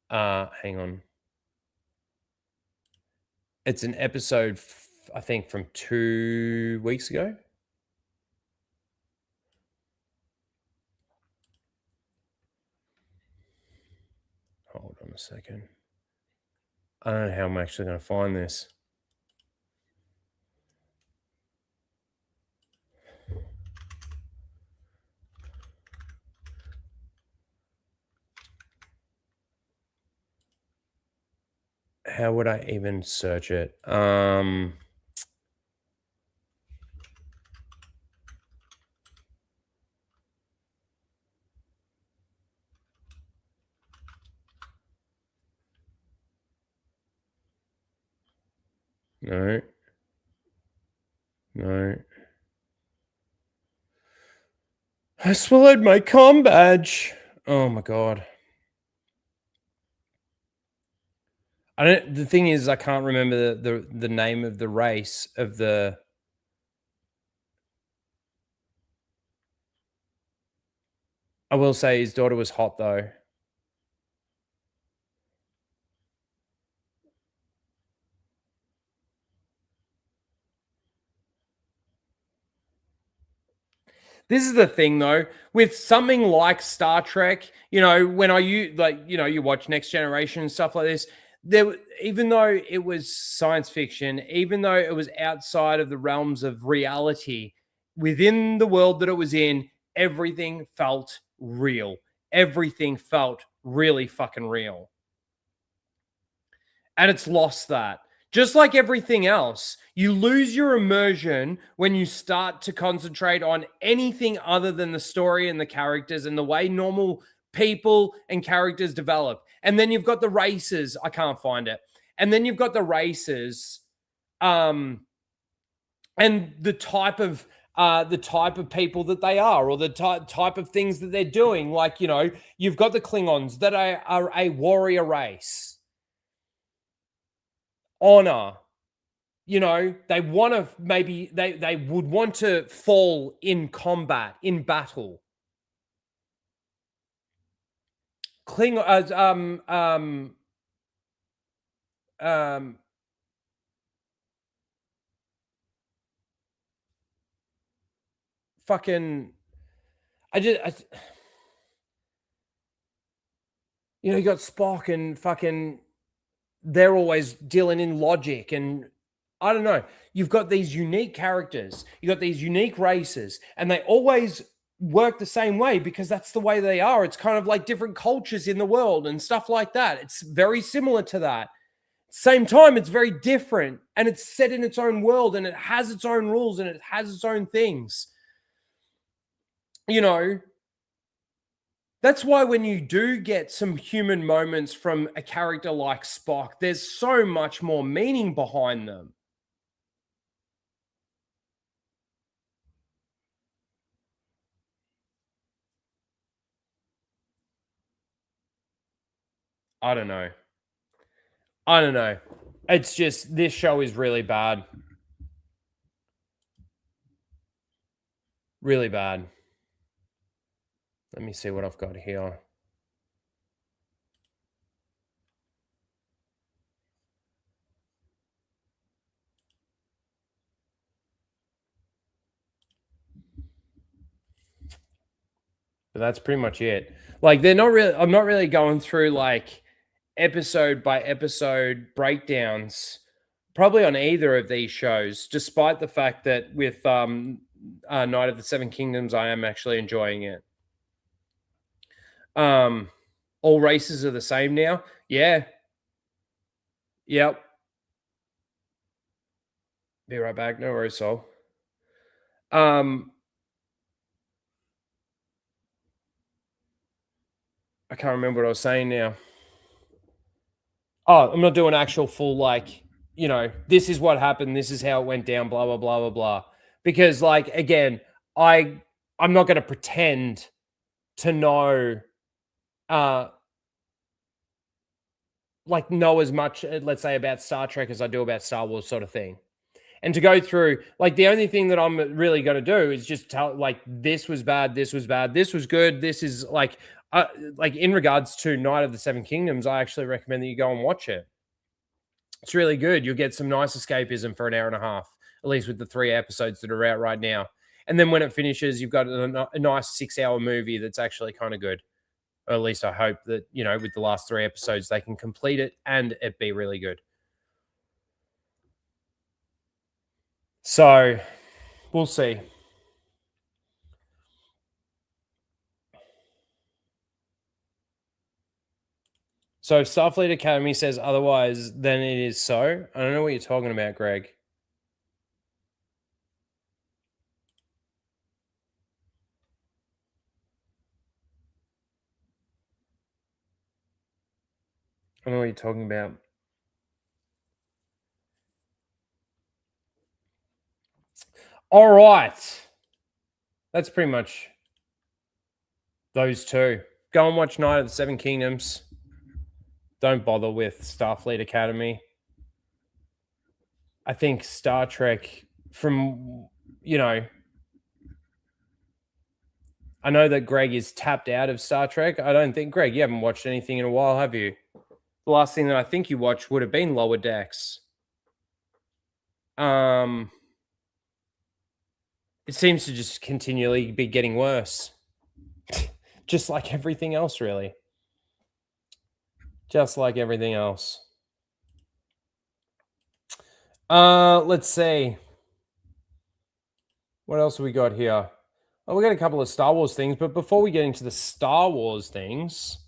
hang on. It's an episode, I think, from 2 weeks ago. Hold on a second. I don't know how I'm actually going to find this. How would I even search it? No. No. I swallowed my comm badge. Oh my god. The thing is, I can't remember the name of the race of the. I will say his daughter was hot though. This is the thing though, with something like Star Trek, when you watch Next Generation and stuff like this, even though it was science fiction, even though it was outside of the realms of reality, within the world that it was in, everything felt real. Everything felt really fucking real. And it's lost that. Just like everything else, you lose your immersion when you start to concentrate on anything other than the story and the characters and the way normal people and characters develop. And then you've got the races. I can't find it. And then you've got the races, and the type of people that they are, or the type of things that they're doing. Like, you've got the Klingons that are a warrior race. Honor, they want to, maybe they would want to fall in combat, in battle. fucking you got Spock and fucking they're always dealing in logic, and I don't know. You've got these unique characters, you got these unique races, and they always work the same way because that's the way they are. It's kind of like different cultures in the world and stuff like that. It's very similar to that. Same time, it's very different, and it's set in its own world, and it has its own rules, and it has its own things. That's why when you do get some human moments from a character like Spock, there's so much more meaning behind them. I don't know. It's just, this show is really bad. Really bad. Let me see what I've got here. But that's pretty much it. Like, I'm not really going through like episode by episode breakdowns probably on either of these shows, despite the fact that with Night of the Seven Kingdoms, I am actually enjoying it. All races are the same now. Yeah. Yep. Be right back. No worries, Sol. I can't remember what I was saying now. Oh, I'm not doing actual full, like, this is what happened, this is how it went down, blah, blah, blah, blah, blah. Because, like, again, I'm not going to pretend to know, know as much, let's say, about Star Trek as I do about Star Wars, sort of thing. And to go through, like, the only thing that I'm really going to do is just tell, like, this was bad, this was bad, this was good, this is, like in regards to Night of the Seven Kingdoms, I actually recommend that you go and watch it. It's really good. You'll get some nice escapism for an hour and a half, at least with the 3 episodes that are out right now. And then when it finishes, you've got a nice 6-hour movie that's actually kind of good. Or at least I hope that, with the last 3 episodes, they can complete it and it be really good. So we'll see. So Starfleet Academy says otherwise, then it is so. I don't know what you're talking about, Greg. I don't know what you're talking about. All right. That's pretty much those two. Go and watch Night of the Seven Kingdoms. Don't bother with Starfleet Academy. I think Star Trek, from, I know that Greg is tapped out of Star Trek. I don't think, Greg, you haven't watched anything in a while, have you? The last thing that I think you watched would have been Lower Decks. It seems to just continually be getting worse. Just like everything else, really. Just like everything else. Let's see. What else have we got here? Oh, we got a couple of Star Wars things, but before we get into the Star Wars things,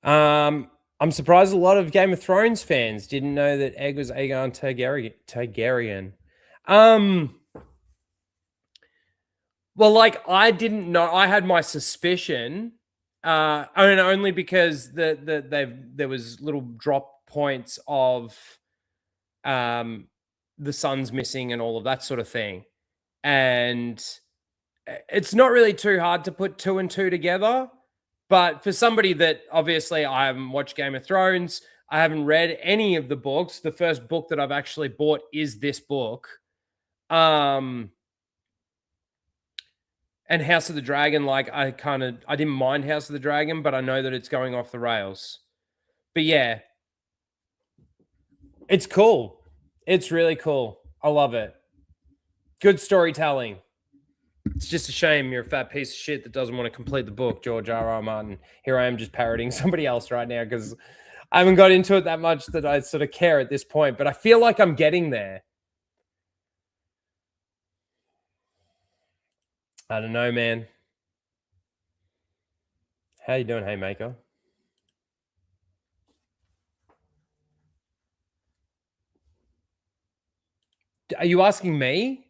I'm surprised a lot of Game of Thrones fans didn't know that Egg was Aegon Targaryen. Well, like, I didn't know. I had my suspicion, only because there was little drop points of the sun's missing and all of that sort of thing, and it's not really too hard to put 2 and 2 together. But for somebody that, obviously, I haven't watched Game of Thrones, I haven't read any of the books. The first book that I've actually bought is this book. And House of the Dragon, like I didn't mind House of the Dragon, but I know that it's going off the rails. But yeah, it's cool. It's really cool. I love it. Good storytelling. It's just a shame you're a fat piece of shit that doesn't want to complete the book, George R.R. Martin. Here I am just parroting somebody else right now because I haven't got into it that much that I sort of care at this point, but I feel like I'm getting there. I don't know, man. How you doing, Haymaker? Are you asking me?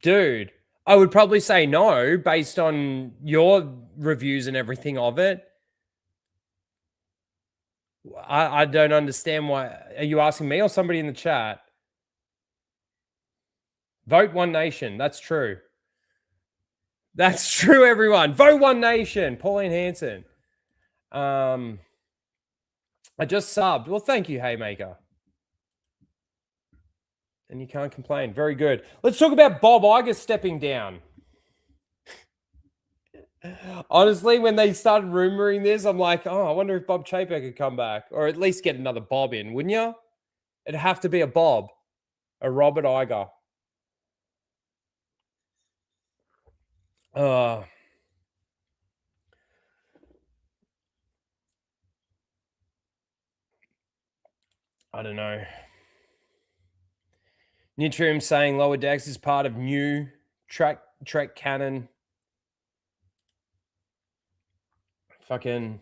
Dude, I would probably say no based on your reviews and everything of it. I don't understand why. Are you asking me or somebody in the chat? Vote One Nation. That's true. That's true, everyone. Vote One Nation. Pauline Hanson. I just subbed. Well, thank you, Haymaker. And you can't complain. Very good. Let's talk about Bob Iger stepping down. Honestly, when they started rumoring this, I'm like, oh, I wonder if Bob Chapek could come back or at least get another Bob in, wouldn't you? It'd have to be a Bob, a Robert Iger. I don't know. Nutrium saying Lower Decks is part of new Trek canon. Fucking.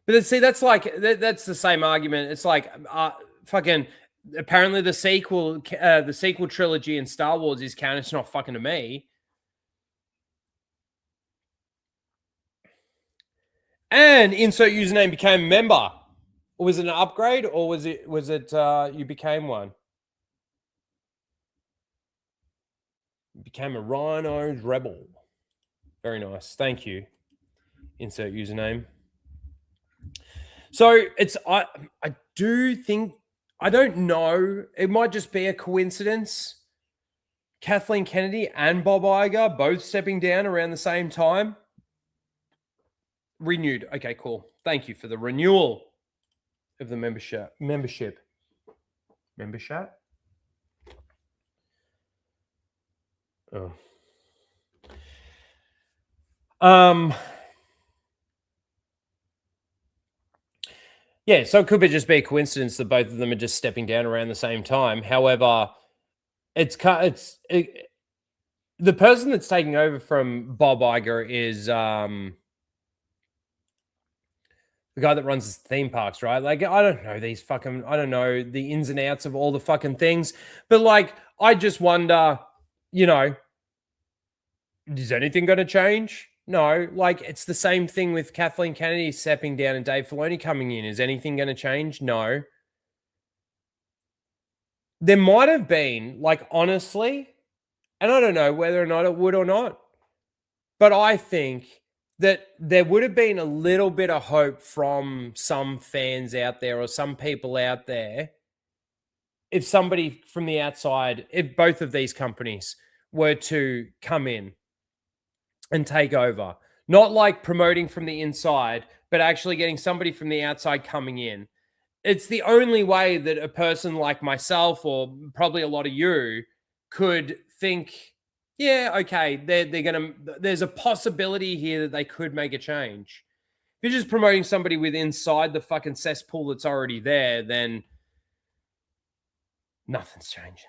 But see, that's like that's the same argument. It's like fucking. Apparently, the sequel trilogy in Star Wars is canon. It's not fucking to me. And insert username became a member. Or was it an upgrade, or was it you became one? You became a Rhino's Rebel. Very nice. Thank you. Insert username. So it's I do think, I don't know. It might just be a coincidence. Kathleen Kennedy and Bob Iger both stepping down around the same time. Renewed. Okay, cool. Thank you for the renewal of the membership. Oh. Yeah, so it could just be a coincidence that both of them are just stepping down around the same time. However, the person that's taking over from Bob Iger is the guy that runs theme parks, right? Like, I don't know I don't know the ins and outs of all the fucking things, but like, I just wonder, is anything going to change? No, like, it's the same thing with Kathleen Kennedy stepping down and Dave Filoni coming in. Is anything going to change? No. There might have been, like, honestly, and I don't know whether or not it would or not, but I think that there would have been a little bit of hope from some fans out there or some people out there if somebody from the outside, if both of these companies were to come in and take over. Not like promoting from the inside, but actually getting somebody from the outside coming in. It's the only way that a person like myself, or probably a lot of you, could think, yeah, okay, there's a possibility here that they could make a change. If you're just promoting somebody with inside the fucking cesspool that's already there, then nothing's changing.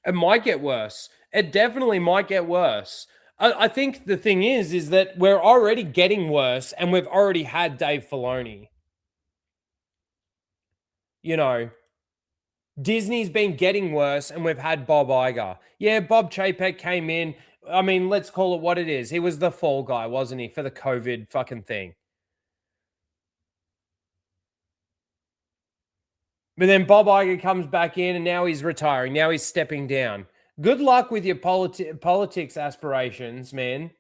It might get worse. It definitely might get worse. I think the thing is that we're already getting worse, and we've already had Dave Filoni. Disney's been getting worse, and we've had Bob Iger. Yeah, Bob Chapek came in. I mean, let's call it what it is. He was the fall guy, wasn't he, for the COVID fucking thing? But then Bob Iger comes back in, and now he's retiring. Now he's stepping down. Good luck with your politics aspirations, man.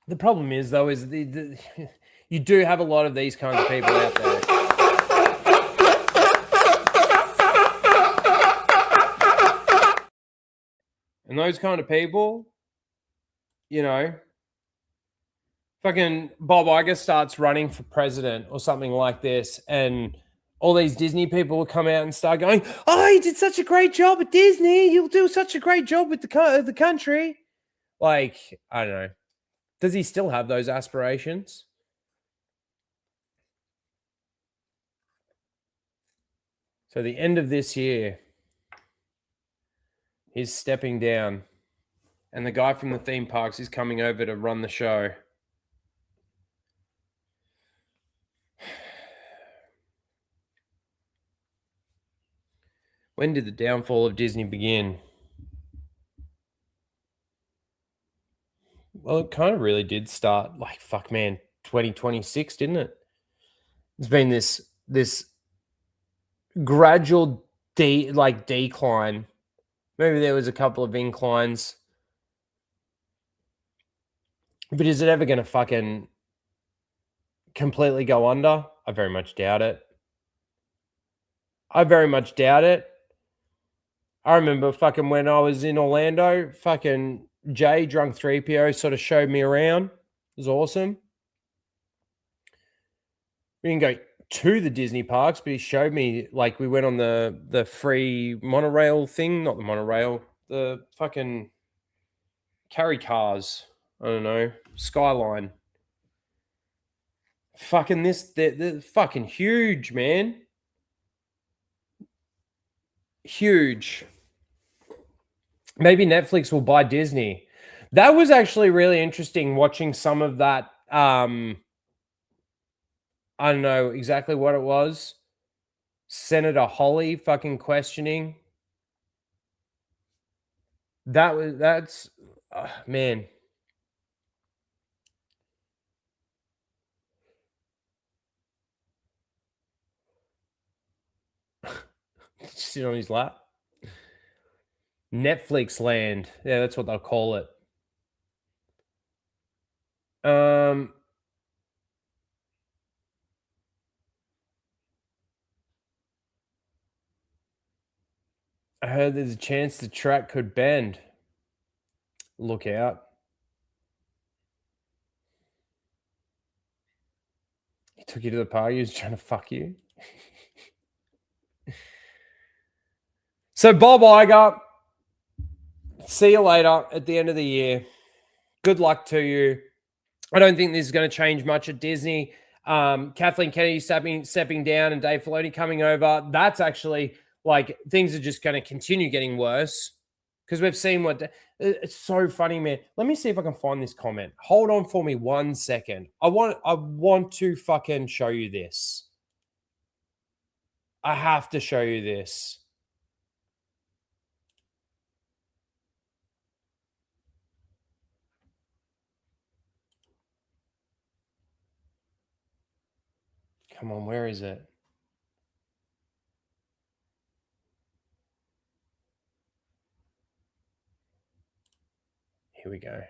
The problem is, though, is you do have a lot of these kinds of people out there. And those kind of people, you know, fucking Bob Iger starts running for president or something like this, and all these Disney people will come out and start going, "Oh, you did such a great job at Disney. You'll do such a great job with the country." Like, I don't know. Does he still have those aspirations? So the end of this year, he's stepping down, and the guy from the theme parks is coming over to run the show. When did the downfall of Disney begin? Well, it kind of really did start, like, fuck, man, 2026, didn't it? There's been this gradual decline. Maybe there was a couple of inclines. But is it ever going to fucking completely go under? I very much doubt it. I remember fucking when I was in Orlando, fucking Jay, Drunk 3PO, sort of showed me around. It was awesome. We didn't go to the Disney parks, but he showed me, like, we went on the free monorail thing, not the monorail, the fucking carry cars. I don't know, Skyline. Fucking they're fucking huge, man. Huge. Maybe Netflix will buy Disney. That was actually really interesting watching some of that. I don't know exactly what it was. Senator Holly fucking questioning. That's man. Sit on his lap. Netflix land. Yeah, that's what they'll call it. I heard there's a chance the track could bend. Look out. He took you to the party. He was trying to fuck you. So, Bob Iger, see you later at the end of the year. Good luck to you. I don't think this is going to change much at Disney. Kathleen Kennedy stepping down and Dave Filoni coming over. That's actually, like, things are just going to continue getting worse because we've seen what... It's so funny, man. Let me see if I can find this comment. Hold on for me 1 second. I want to fucking show you this. I have to show you this. Come on, where is it? Here we go.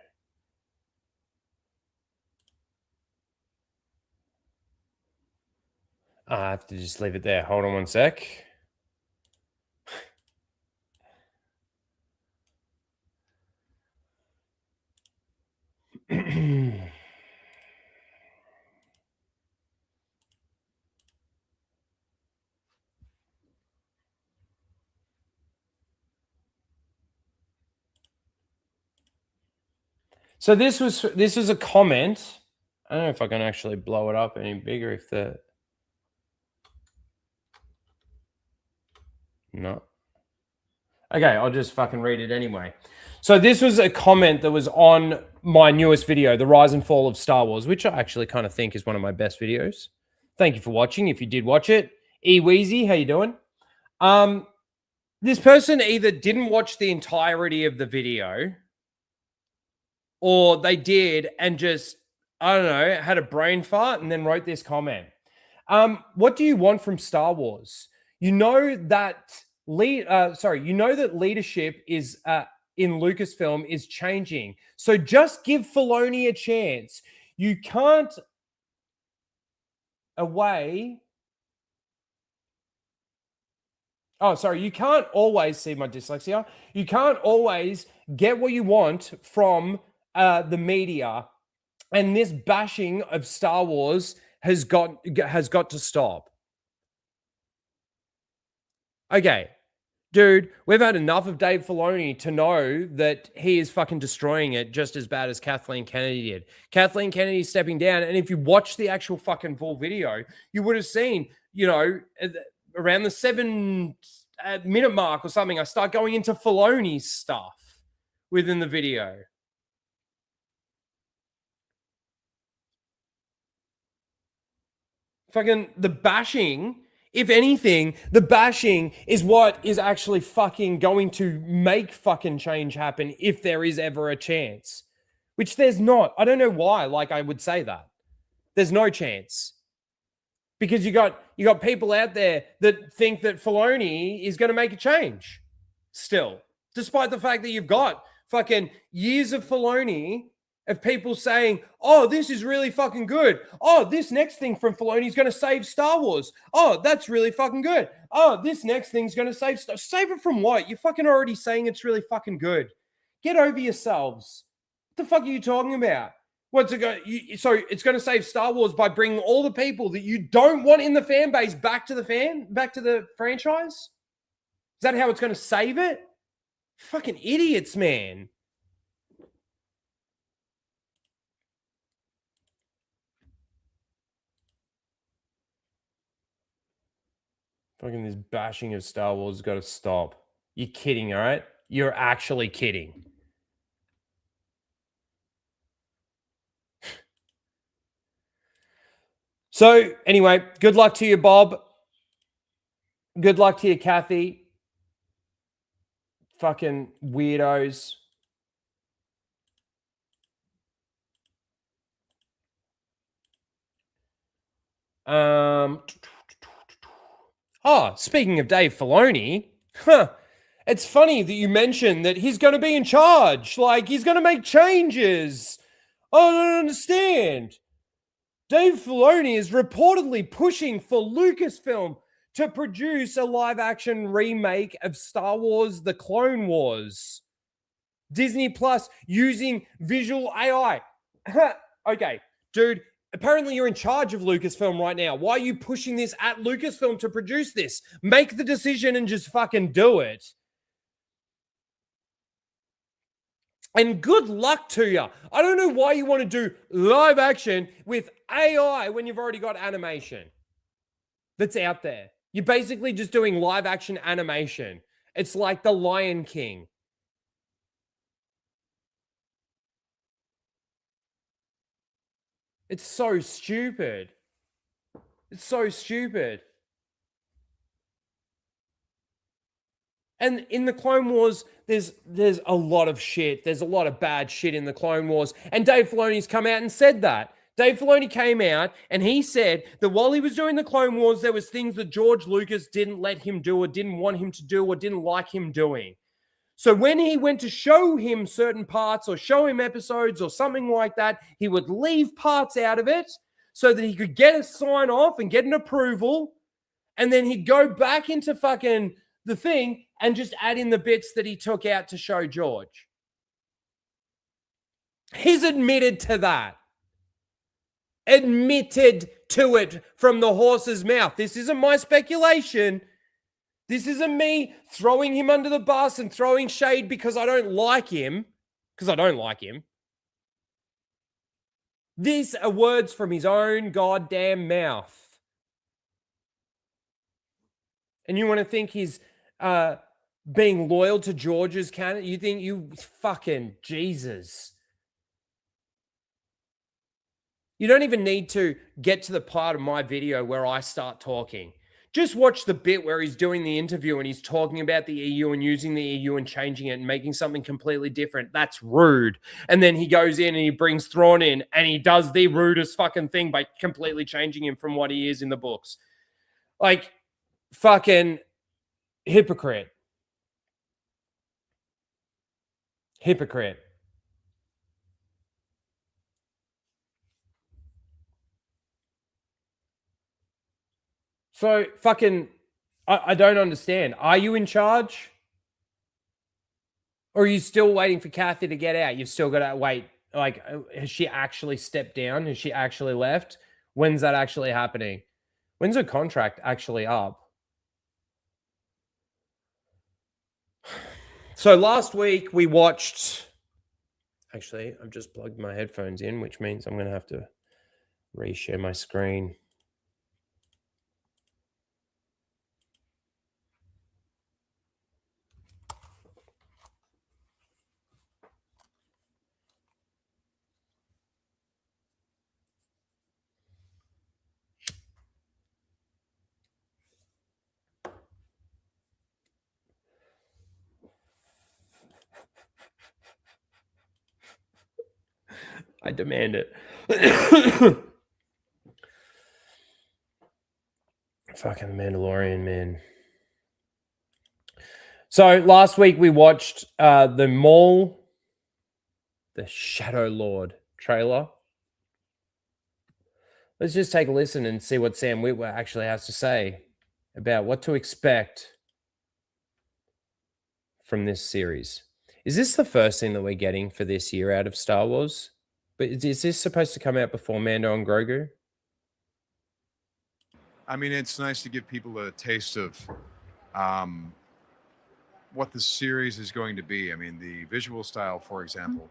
I have to just leave it there. Hold on 1 sec. So this was a comment. I don't know if I can actually blow it up any bigger if the... No. Okay, I'll just fucking read it anyway. So this was a comment that was on my newest video, The Rise and Fall of Star Wars, which I actually kind of think is one of my best videos. Thank you for watching. If you did watch it, Weezy, how you doing? This person either didn't watch the entirety of the video, or they did and just, I don't know, had a brain fart and then wrote this comment. What do you want from Star Wars? You know that leadership is in Lucasfilm is changing. So just give Filoni a chance. You can't you can't always see my dyslexia. You can't always get what you want from the media, and this bashing of Star Wars has got to stop. Okay, dude, we've had enough of Dave Filoni to know that he is fucking destroying it just as bad as Kathleen Kennedy did. Kathleen Kennedy stepping down, and if you watch the actual fucking full video, you would have seen, around the 7-minute mark or something, I start going into Filoni's stuff within the video. Fucking the bashing, if anything, the bashing is what is actually fucking going to make fucking change happen if there is ever a chance. Which there's not. I don't know why, I would say that. There's no chance. Because you got people out there that think that Filoni is going to make a change still. Despite the fact that you've got fucking years of Filoni of people saying, oh, this is really fucking good. Oh, this next thing from Filoni is going to save Star Wars. Oh, that's really fucking good. Oh, this next thing's going to save Star. Save it from what? You're fucking already saying it's really fucking good. Get over yourselves. What the fuck are you talking about? What's it going? So it's going to save Star Wars by bringing all the people that you don't want in the fan base back to the franchise? Is that how it's going to save it? Fucking idiots, man. Fucking this bashing of Star Wars has got to stop. You're kidding, all right? You're actually kidding. So, anyway, good luck to you, Bob. Good luck to you, Kathy. Fucking weirdos. Speaking of Dave Filoni, it's funny that you mentioned that he's going to be in charge. He's going to make changes. I don't understand. Dave Filoni is reportedly pushing for Lucasfilm to produce a live-action remake of Star Wars: The Clone Wars. Disney Plus using visual AI. Okay, dude, apparently you're in charge of Lucasfilm right now. Why are you pushing this at Lucasfilm to produce this? Make the decision and just fucking do it. And good luck to you. I don't know why you want to do live action with AI when you've already got animation that's out there. You're basically just doing live action animation. It's like The Lion King. It's so stupid. It's so stupid. And in the Clone Wars, there's a lot of shit. There's a lot of bad shit in the Clone Wars. And Dave Filoni's come out and said that. Dave Filoni came out and he said that while he was doing the Clone Wars, there was things that George Lucas didn't let him do or didn't want him to do or didn't like him doing. So when he went to show him certain parts or show him episodes or something like that, he would leave parts out of it so that he could get a sign off and get an approval. And then he'd go back into fucking the thing and just add in the bits that he took out to show George. He's admitted to that. Admitted to it from the horse's mouth. This isn't my speculation. This isn't me throwing him under the bus and throwing shade because I don't like him. Because I don't like him. These are words from his own goddamn mouth. And you want to think he's being loyal to George's canon? You think you fucking Jesus. You don't even need to get to the part of my video where I start talking. Just watch the bit where he's doing the interview and he's talking about the EU and using the EU and changing it and making something completely different. That's rude. And then he goes in and he brings Thrawn in and he does the rudest fucking thing by completely changing him from what he is in the books. Like, fucking hypocrite. Hypocrite. So fucking, I don't understand. Are you in charge? Or are you still waiting for Kathy to get out? You've still got to wait. Like, has she actually stepped down? Has she actually left? When's that actually happening? When's her contract actually up? So last week we watched... Actually, I've just plugged my headphones in, which means I'm going to have to reshare my screen. I demand it. Fucking Mandalorian, man. So last week we watched the Maul, the Shadow Lord trailer. Let's just take a listen and see what Sam Witwer actually has to say about what to expect from this series. Is this the first thing that we're getting for this year out of Star Wars? But is this supposed to come out before Mando and Grogu? I mean, it's nice to give people a taste of what the series is going to be. I mean, the visual style, for example,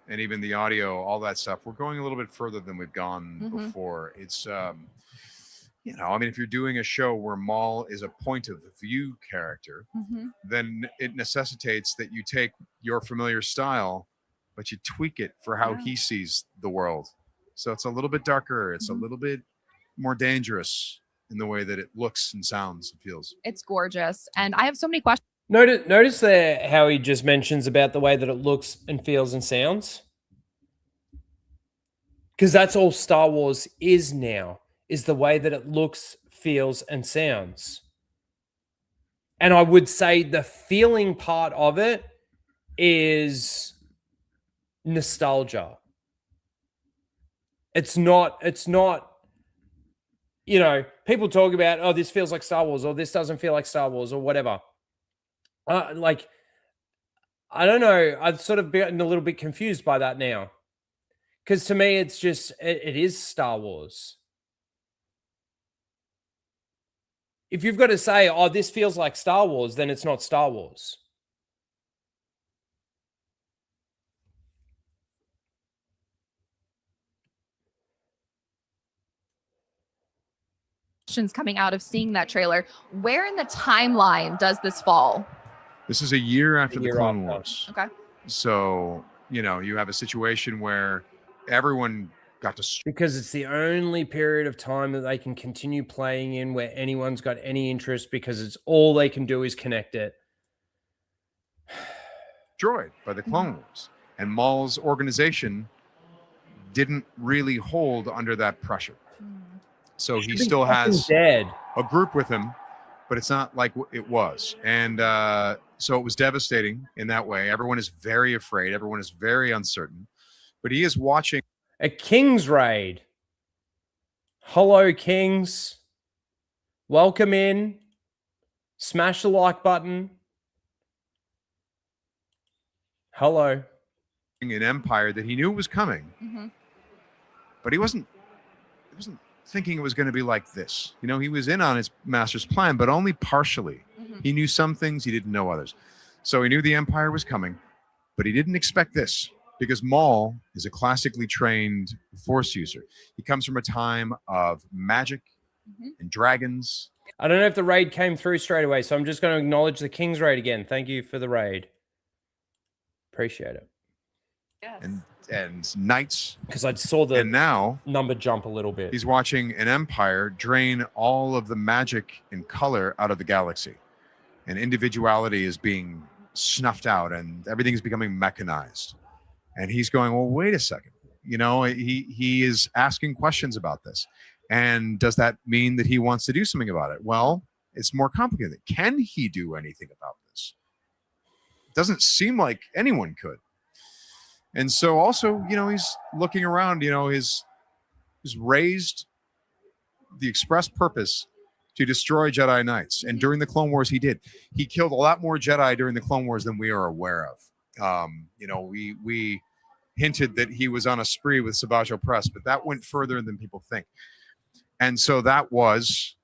and even the audio, all that stuff. We're going a little bit further than we've gone before. It's, you know, I mean, if you're doing a show where Maul is a point of view character, then it necessitates that you take your familiar style, but you tweak it for how he sees the world. So it's a little bit darker. It's a little bit more dangerous in the way that it looks and sounds and feels. It's gorgeous. And I have so many questions. Notice there how he just mentions about the way that it looks and feels and sounds. Because that's all Star Wars is now, is the way that it looks, feels, and sounds. And I would say the feeling part of it is nostalgia. It's not, you know, people talk about, oh, this feels like Star Wars, or this doesn't feel like Star Wars, or whatever. Like, I don't know. I've sort of gotten a little bit confused by that now. Because to me, it's just, it is Star Wars. If you've got to say, oh, this feels like Star Wars, then it's not Star Wars. Coming out of seeing that trailer. Where in the timeline does this fall? This is a year after the Clone after. Wars. Okay. So, you know, you have a situation where everyone got to... Because it's the only period of time that they can continue playing in where anyone's got any interest, because it's all they can do is connect it. Destroyed by the Clone Wars. And Maul's organization didn't really hold under that pressure. So he still has dead. a group with him, but it's not like it was. And so it was devastating in that way. Everyone is very afraid. Everyone is very uncertain. But he is watching a King's raid. Hello, Kings. Welcome in. Smash the like button. Hello. an empire that he knew was coming, but he wasn't thinking it was going to be like this. You know, he was in on his master's plan, but only partially. He knew some things, he didn't know others. So he knew the empire was coming, but he didn't expect this, because Maul is a classically trained force user. He comes from a time of magic and dragons. I don't know if the raid came through straight away, so I'm just going to acknowledge the King's raid again. Thank you for the raid. Appreciate it. Yes. And knights. Because I saw the and now number jump a little bit. He's watching an empire drain all of the magic and color out of the galaxy. And individuality is being snuffed out, and everything is becoming mechanized. And he's going, well, wait a second. You know, he is asking questions about this. And does that mean that he wants to do something about it? Well, it's more complicated. Can he do anything about this? It doesn't seem like anyone could. And so also, he's looking around, he's raised the express purpose to destroy Jedi Knights. And during the Clone Wars, he did. He killed a lot more Jedi during the Clone Wars than we are aware of. We hinted that he was on a spree with Savage Opress, but that went further than people think. And so that was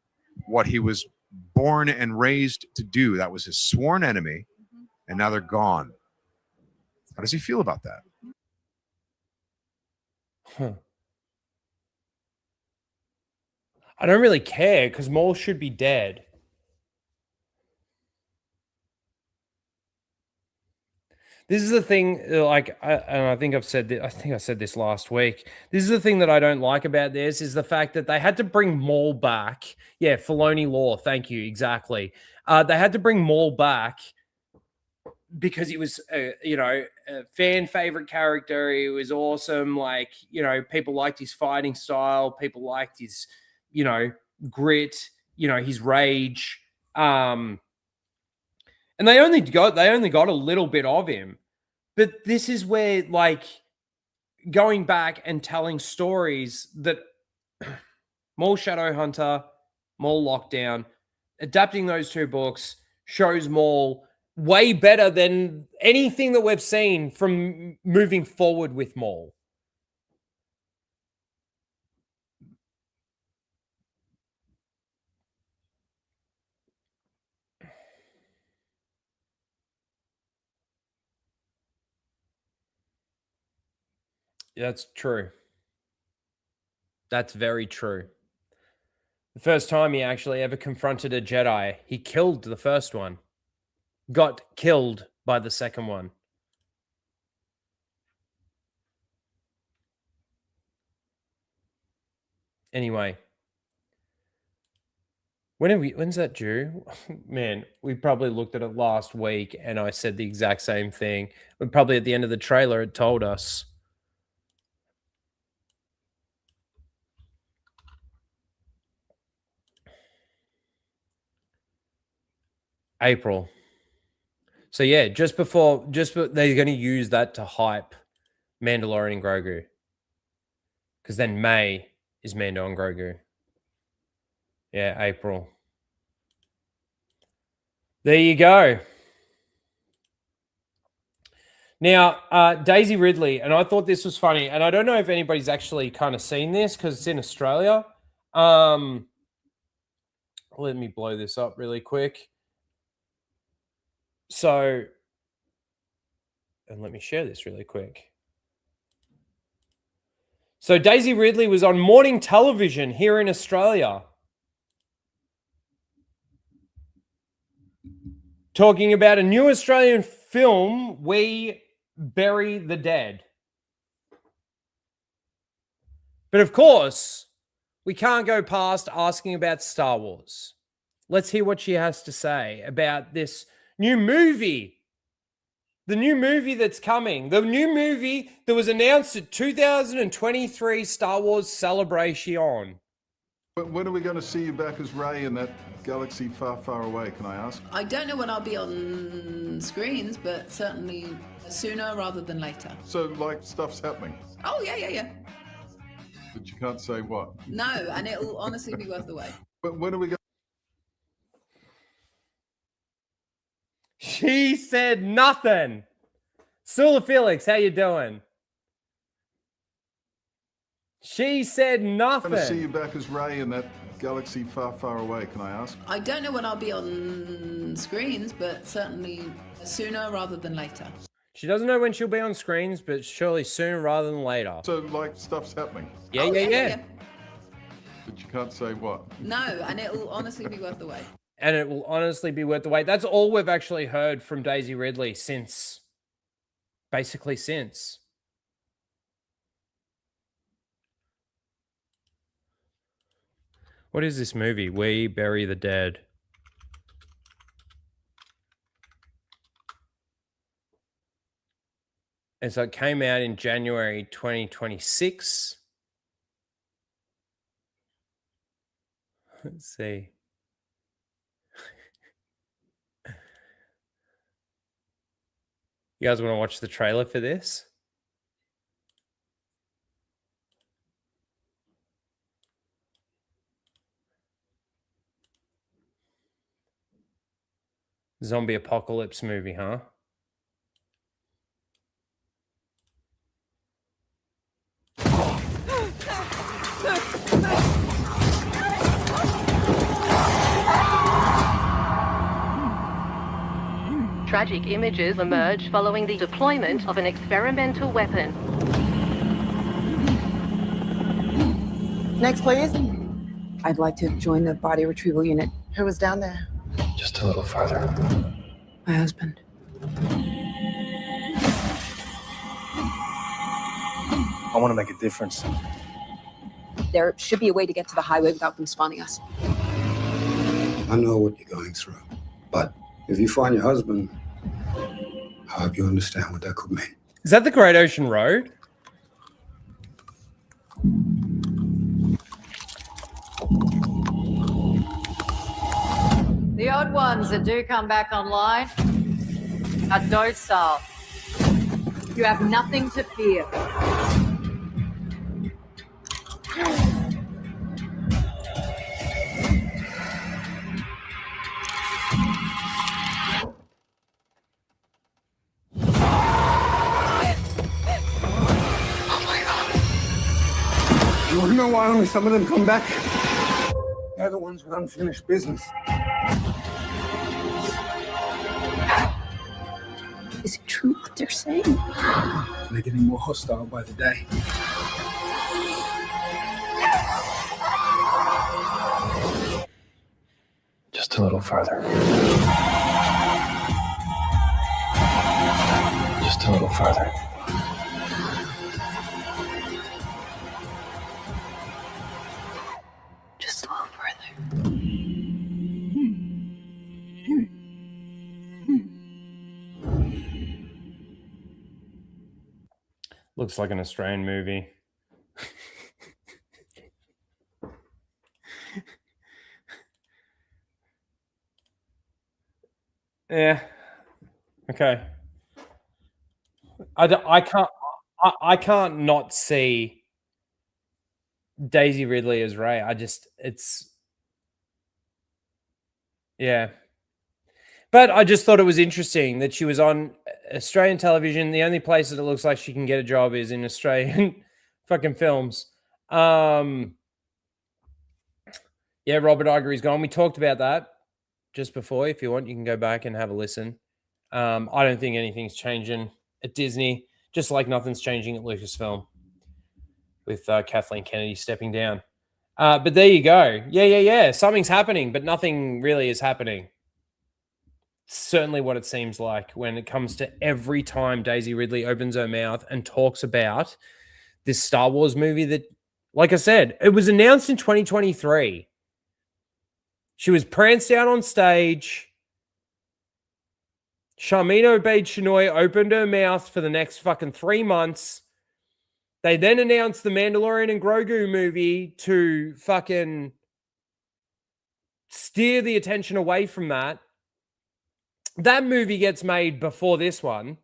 what he was born and raised to do. That was his sworn enemy, and now they're gone. How does he feel about that? Huh. I don't really care because Maul should be dead. This is the thing, like, and I think I said this last week. This is the thing that I don't like about this is the fact that they had to bring Maul back. Yeah, Filoni lore. Thank you. Exactly. They had to bring Maul back because he was, a fan favorite character. He was awesome. Like, people liked his fighting style. People liked his, grit. His rage. And they only got a little bit of him. But this is where, like, going back and telling stories that Maul Shadowhunter, Maul Lockdown, adapting those two books shows Maul way better than anything that we've seen from moving forward with Maul. That's true. That's very true. The first time he actually ever confronted a Jedi, he killed the first one. Got killed by the second one. Anyway. When's that due? Man, we probably looked at it last week and I said the exact same thing. But probably at the end of the trailer, it told us. April. So yeah, just before they're going to use that to hype Mandalorian and Grogu. Because then May is Mando and Grogu. Yeah, April. There you go. Now, Daisy Ridley, and I thought this was funny, and I don't know if anybody's actually kind of seen this because it's in Australia. Let me blow this up really quick. So, and let me share this really quick. So Daisy Ridley was on morning television here in Australia talking about a new Australian film, We Bury the Dead. But of course, we can't go past asking about Star Wars. Let's hear what she has to say about this new movie. The new movie that's coming. The new movie that was announced at 2023 Star Wars Celebration. When are we going to see you back as Rey in that galaxy far, far away, can I ask? I don't know when I'll be on screens, but certainly sooner rather than later. So, like, stuff's happening? Oh, yeah. But you can't say what? No, and it'll honestly be worth the wait. But when are we going? She said nothing. Sula Felix, how you doing? She said nothing. I'm going to see you back as Rey in that galaxy far, far away, can I ask? I don't know when I'll be on screens, but certainly sooner rather than later. She doesn't know when she'll be on screens, but surely sooner rather than later. So, like, stuff's happening? Yeah. But you can't say what? No, and it'll honestly be worth the wait. And it will honestly be worth the wait. That's all we've actually heard from Daisy Ridley since. Basically since. What is this movie? We Bury the Dead. And so it came out in January 2026. Let's see. You guys want to watch the trailer for this? Zombie apocalypse movie, huh? Tragic images emerge following the deployment of an experimental weapon. Next, please. I'd like to join the body retrieval unit. Who was down there? Just a little further. My husband. I want to make a difference. There should be a way to get to the highway without them spawning us. I know what you're going through, but if you find your husband, I hope you understand what that could mean. Is that the Great Ocean Road? The odd ones that do come back online are docile. You have nothing to fear. You want to know why only some of them come back? They're the ones with unfinished business. Is it true what they're saying? They're getting more hostile by the day. Just a little further. Just a little further. Just a little further. Looks like an Australian movie. Yeah. Okay. I can't not see Daisy Ridley as Ray. Yeah. But I just thought it was interesting that she was on Australian television. The only place that it looks like she can get a job is in Australian fucking films. Yeah, Robert Iger is gone. We talked about that just before. If you want, you can go back and have a listen. I don't think anything's changing at Disney, just like nothing's changing at Lucasfilm with Kathleen Kennedy stepping down. But there you go. Yeah. Something's happening, but nothing really is happening. Certainly what it seems like when it comes to every time Daisy Ridley opens her mouth and talks about this Star Wars movie that, like I said, it was announced in 2023. She was pranced out on stage. Charmin Obaid-Chinoy opened her mouth for the next fucking 3 months. They then announced the Mandalorian and Grogu movie to fucking steer the attention away from that. That movie gets made before this one.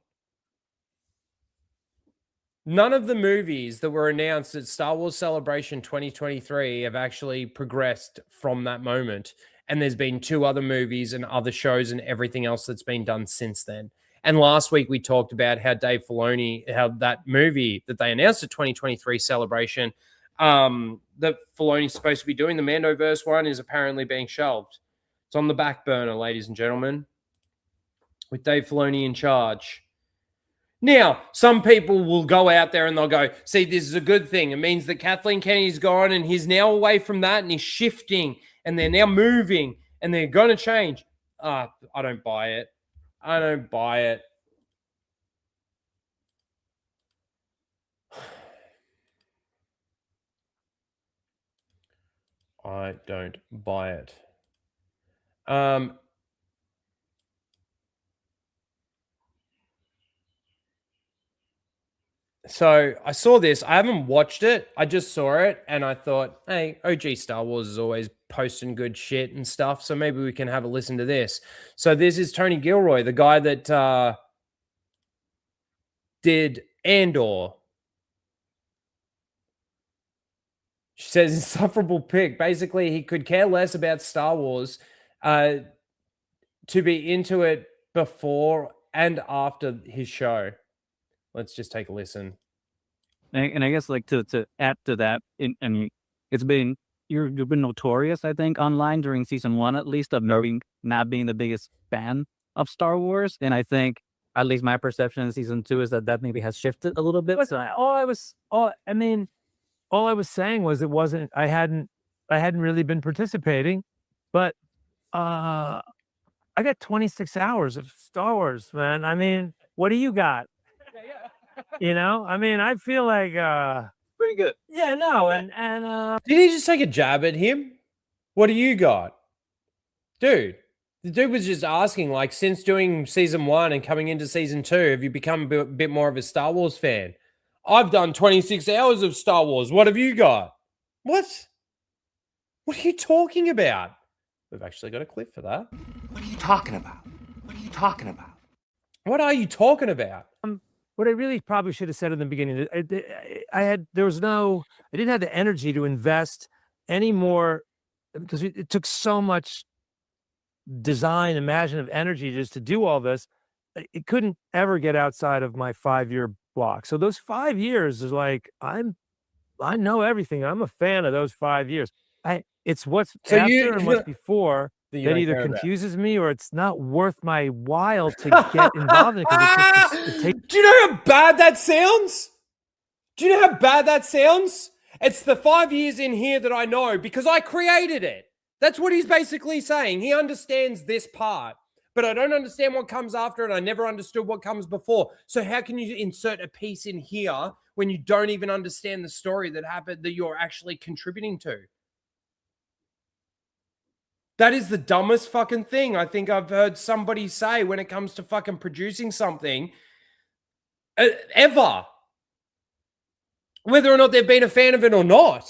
None of the movies that were announced at Star Wars Celebration 2023 have actually progressed from that moment. And there's been 2 other movies and other shows and everything else that's been done since then. And last week we talked about how Dave Filoni, how that movie that they announced at 2023 Celebration, that Filoni's supposed to be doing, the Mandoverse one, is apparently being shelved. It's on the back burner, ladies and gentlemen, with Dave Filoni in charge. Now, some people will go out there and they'll go, see, this is a good thing. It means that Kathleen Kennedy's gone and he's now away from that and he's shifting and they're now moving and they're going to change. I don't buy it. I don't buy it. I don't buy it. So I saw this. I haven't watched it. I just saw it and I thought, hey, OG Star Wars is always posting good shit and stuff. So maybe we can have a listen to this. So this is Tony Gilroy, the guy that did Andor. She says, insufferable pick. Basically, he could care less about Star Wars. to be into it before and after his show. Let's just take a listen. And I guess like to add to that, I mean, it's been you've been notorious, I think, online during season 1 at least of not being the biggest fan of Star Wars, and I think at least my perception in season 2 is that maybe has shifted a little bit. Listen, all I was saying was it wasn't. I hadn't really been participating, but I got 26 hours of Star Wars, man. I mean, what do you got? You know, I mean, I feel like pretty good. Yeah, no, and did he just take a jab at him? What do you got, dude? The dude was just asking, like, since doing season 1 and coming into season 2, have you become a bit more of a Star Wars fan? I've done 26 hours of Star Wars. What have you got? What? What are you talking about? We've actually got a clip for that. What are you talking about? What are you talking about? What are you talking about? What I really probably should have said in the beginning, I didn't have the energy to invest any more because it took so much design, imaginative energy just to do all this. It couldn't ever get outside of my 5-year block. So those 5 years is like, I know everything. I'm a fan of those 5 years. It's what's after and what's before that either confuses me or it's not worth my while to get involved in it because it takes. Do you know how bad that sounds? Do you know how bad that sounds? It's the 5 years in here that I know because I created it. That's what he's basically saying. He understands this part, but I don't understand what comes after it. I never understood what comes before. So how can you insert a piece in here when you don't even understand the story that happened that you're actually contributing to? That is the dumbest fucking thing I think I've heard somebody say when it comes to fucking producing something ever. Whether or not they've been a fan of it or not.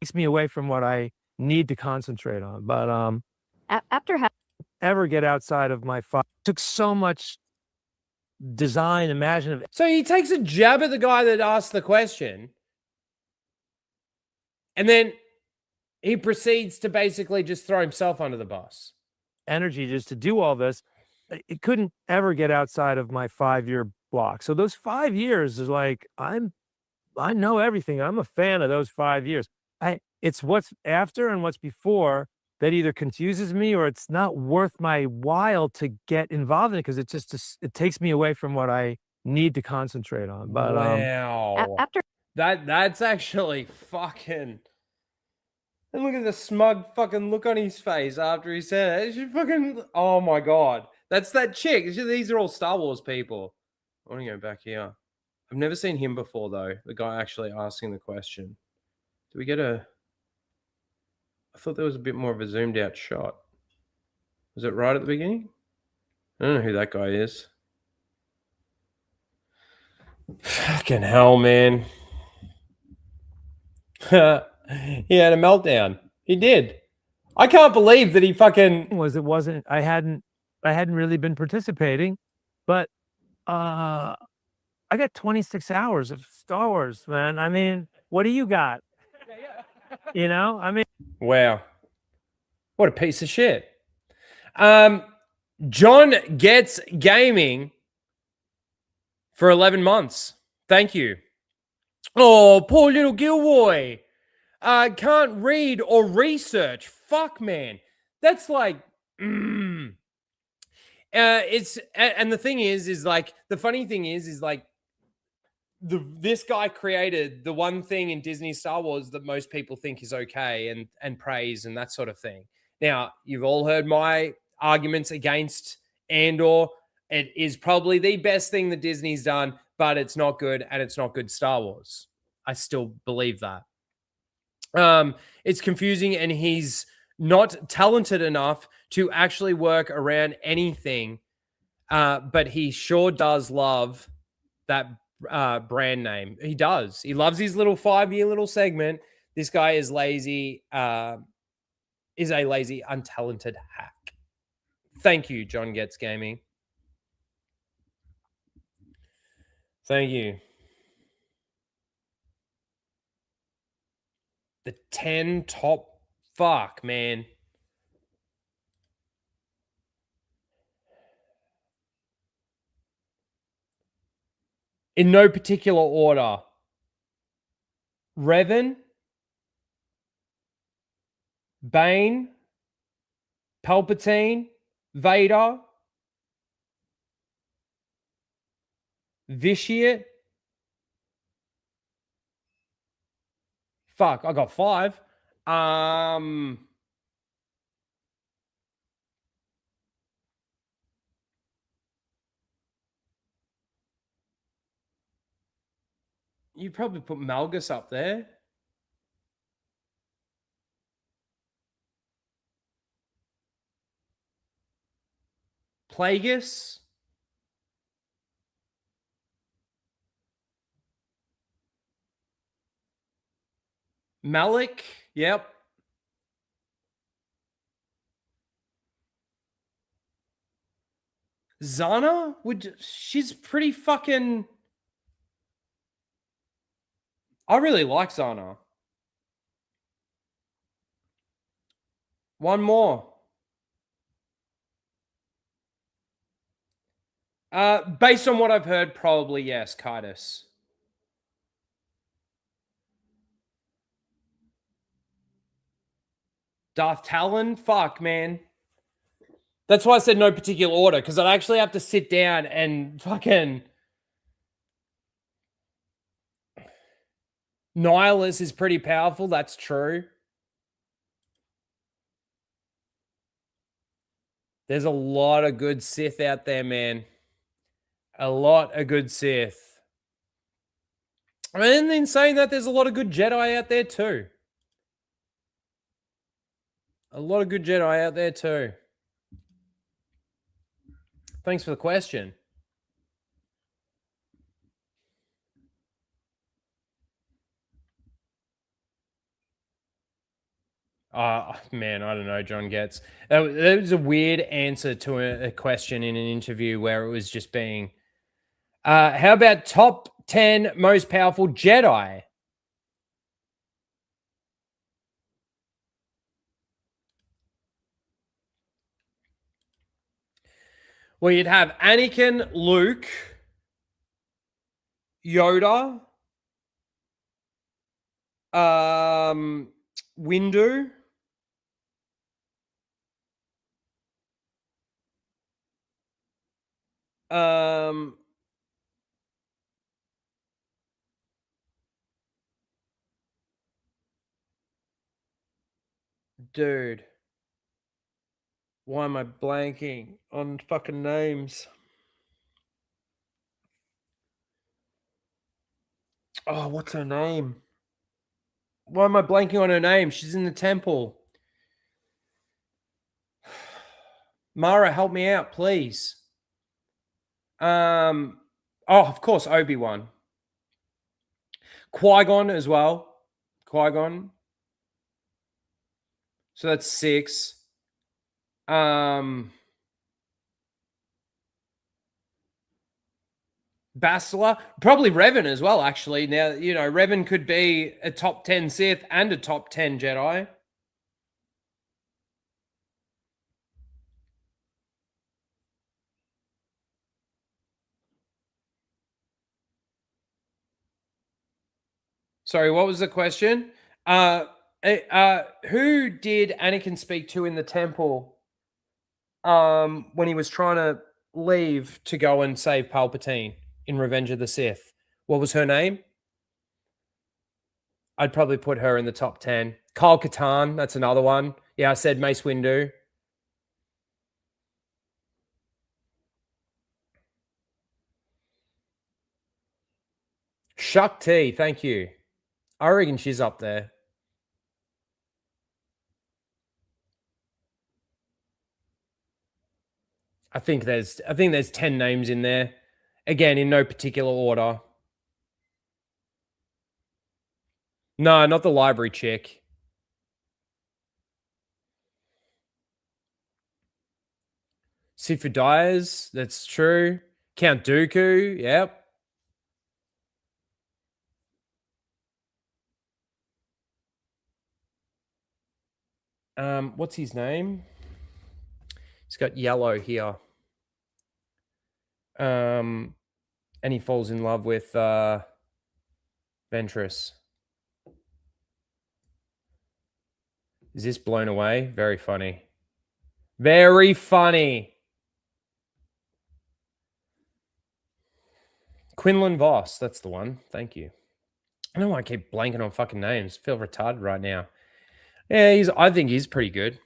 Takes me away from what I need to concentrate on. But after ever get outside of my took so much design, imaginative. So he takes a jab at the guy that asked the question. And then he proceeds to basically just throw himself under the bus. Energy just to do all this. It couldn't ever get outside of my 5-year block. So those 5 years is like, I know everything. I'm a fan of those 5 years. It's what's after and what's before that either confuses me or it's not worth my while to get involved in it because it takes me away from what I need to concentrate on. But wow. After that's actually fucking. And look at the smug fucking look on his face after he said it. She fucking. Oh my god, that's that chick. These are all Star Wars people. I want to go back here. I've never seen him before though. The guy actually asking the question. Do we get a? I thought there was a bit more of a zoomed out shot. Was it right at the beginning? I don't know who that guy is. Fucking hell, man. He had a meltdown. He did. I can't believe that he fucking I hadn't really been participating, but I got 26 hours of Star Wars, man. I mean, what do you got? You know, I mean, wow, what a piece of shit. John Gets Gaming for 11 months. Thank you. Oh, poor little Gilroy. Can't read or research. Fuck, man. That's like, it's, and the thing is like, the funny thing is like, this guy created the one thing in Disney Star Wars that most people think is okay and praise and that sort of thing. Now, you've all heard my arguments against Andor. It is probably the best thing that Disney's done, but it's not good, and it's not good Star Wars. I still believe that. It's confusing, and he's not talented enough to actually work around anything, but he sure does love that brand name. He does. He loves his little 5-year little segment. This guy is lazy, is a lazy, untalented hack. Thank you, John Gets Gaming. Thank you. The 10 top. Fuck, man. In no particular order. Revan, Bane, Palpatine, Vader, Vitiate. Fuck, I got 5. You probably put Malgus up there. Plagueis. Malik. Yep. Zana? She's pretty fucking... I really like Zana. One more. Based on what I've heard, probably yes, Kaitis. Darth Talon? Fuck, man. That's why I said no particular order, because I'd actually have to sit down and fucking... Nihilus is pretty powerful, that's true. There's a lot of good Sith out there, man. A lot of good Sith. And in saying that, there's a lot of good Jedi out there too. A lot of good Jedi out there too. Thanks for the question. Man, I don't know, John Getz. That was a weird answer to a question in an interview where it was just being, how about top 10 most powerful Jedi? Well, you'd have Anakin, Luke, Yoda, Windu, dude. Why am I blanking on fucking names? Oh, what's her name? Why am I blanking on her name? She's in the temple. Mara, help me out, please. Oh, of course, Obi-Wan. Qui-Gon as well. Qui-Gon. So that's 6. Bastila, probably Revan as well, actually. Now, you know, Revan could be a top 10 Sith and a top 10 Jedi. Sorry, what was the question? Who did Anakin speak to in the temple when he was trying to leave to go and save Palpatine in Revenge of the Sith? What was her name? I'd probably put her in the top 10. Kyle Katarn, that's another one. Yeah, I said Mace Windu. Shakti, thank you. I reckon she's up there. I think there's 10 names in there. Again, in no particular order. No, not the library chick. Sifu Dyers, that's true. Count Dooku, yep. What's his name? He's got yellow here. And he falls in love with Ventress. Is this blown away? Very funny. Very funny. Quinlan Voss, that's the one. Thank you. I don't know why I keep blanking on fucking names. I feel retarded right now. Yeah, I think he's pretty good.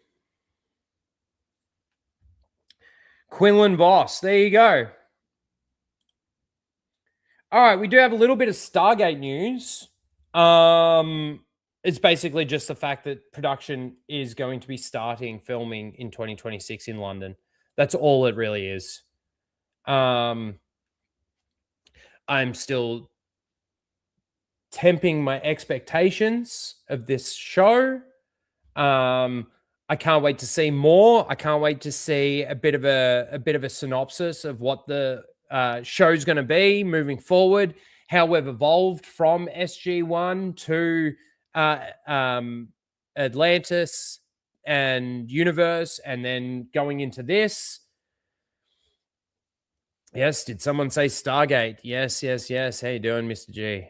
Quinlan Voss. There you go. All right, we do have a little bit of Stargate news. It's basically just the fact that production is going to be starting filming in 2026 in London. That's all it really is. I'm still temping my expectations of this show. I can't wait to see more. I can't wait to see a bit of a synopsis of what the show's going to be moving forward, how we've evolved from SG-1 to Atlantis and Universe, and then going into this. Yes, did someone say Stargate? Yes. How you doing, Mr. G?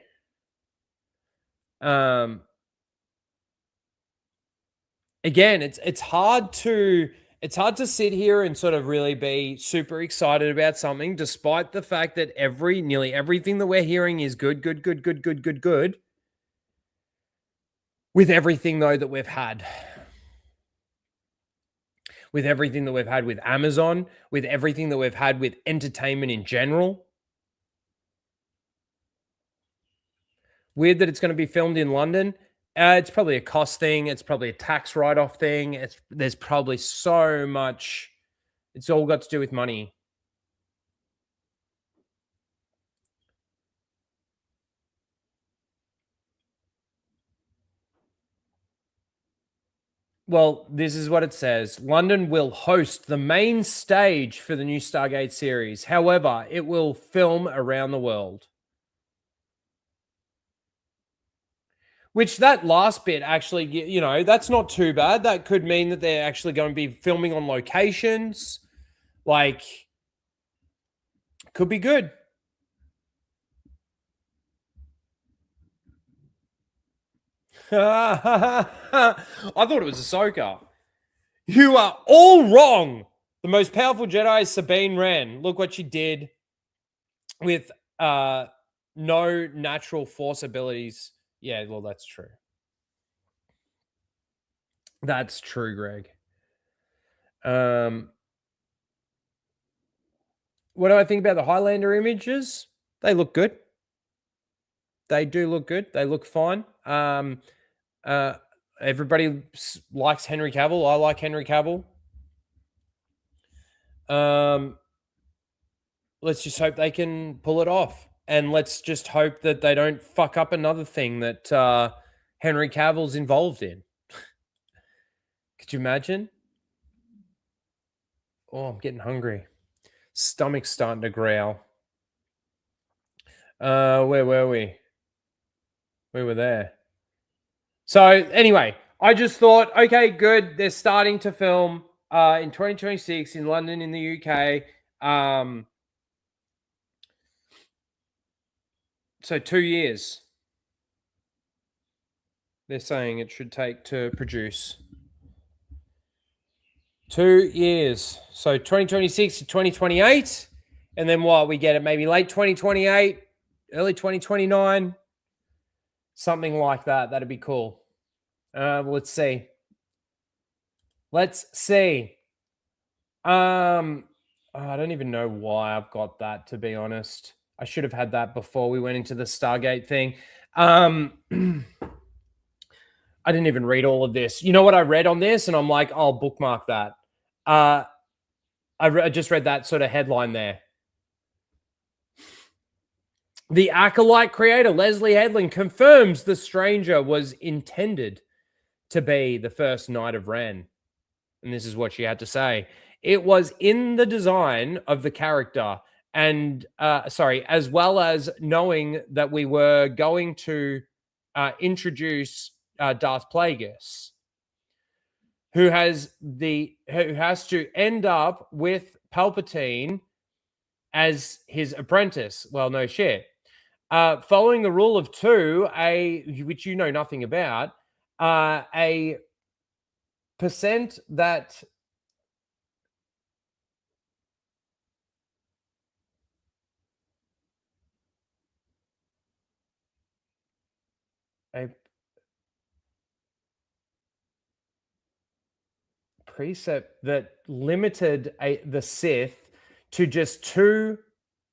Again, it's hard to sit here and sort of really be super excited about something, despite the fact that nearly everything that we're hearing is good. With everything though that we've had. With everything that we've had with Amazon, with everything that we've had with entertainment in general. Weird that it's going to be filmed in London. It's probably a cost thing. It's probably a tax write-off thing. There's probably so much. It's all got to do with money. Well, this is what it says. London will host the main stage for the new Stargate series. However, it will film around the world. Which that last bit actually, that's not too bad. That could mean that they're actually going to be filming on locations. Like, could be good. I thought it was Ahsoka. You are all wrong. The most powerful Jedi is Sabine Wren. Look what she did with no natural force abilities. Yeah, well, that's true. That's true, Greg. What do I think about the Highlander images? They look good. They do look good. They look fine. Everybody likes Henry Cavill. I like Henry Cavill. Let's just hope they can pull it off. And let's just hope that they don't fuck up another thing that Henry Cavill's involved in. Could you imagine? Oh, I'm getting hungry. Stomach's starting to growl. Where were we? We were there. So anyway, I just thought, okay, good. They're starting to film in 2026 in London in the UK. So 2 years. They're saying it should take to produce. 2 years. So 2026 to 2028. And then what? We get it maybe late 2028, early 2029. Something like that. That'd be cool. Let's see. I don't even know why I've got that, to be honest. I should have had that before we went into the Stargate thing. I didn't even read all of this. You know what I read on this? And I'm like, I'll bookmark that. I just read that sort of headline there. The Acolyte creator, Leslie Headland, confirms the Stranger was intended to be the first Knight of Ren. And this is what she had to say. It was in the design of the character and, as well as knowing that we were going to introduce Darth Plagueis, who has to end up with Palpatine as his apprentice. Well, no shit. Following the rule of two, which you know nothing about, a percent that a precept that limited the Sith to just two,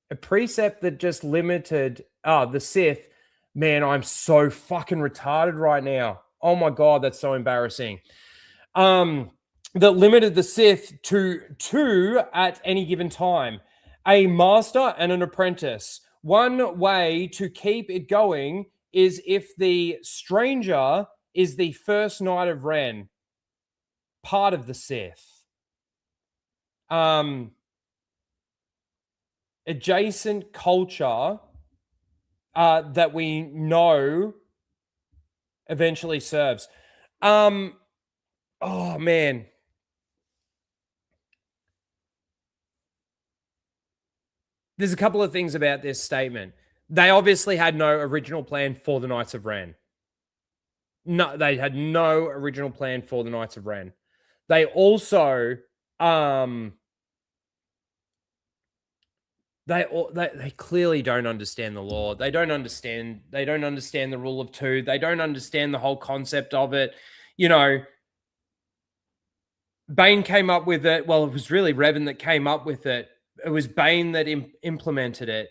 a precept that just limited the Sith. Man, I'm so fucking retarded right now. Oh my God, that's so embarrassing. That limited the Sith to two at any given time, a master and an apprentice. One way to keep it going is if the stranger is the first knight of Ren, part of the Sith. Adjacent culture that we know eventually serves. Oh man. There's a couple of things about this statement. They obviously had no original plan for the Knights of Ren. No, they had no original plan for the Knights of Ren. They also they clearly don't understand the law. They don't understand the rule of two. They don't understand the whole concept of it. You know, Bane came up with it. Well, it was really Revan that came up with it. It was Bane that implemented it.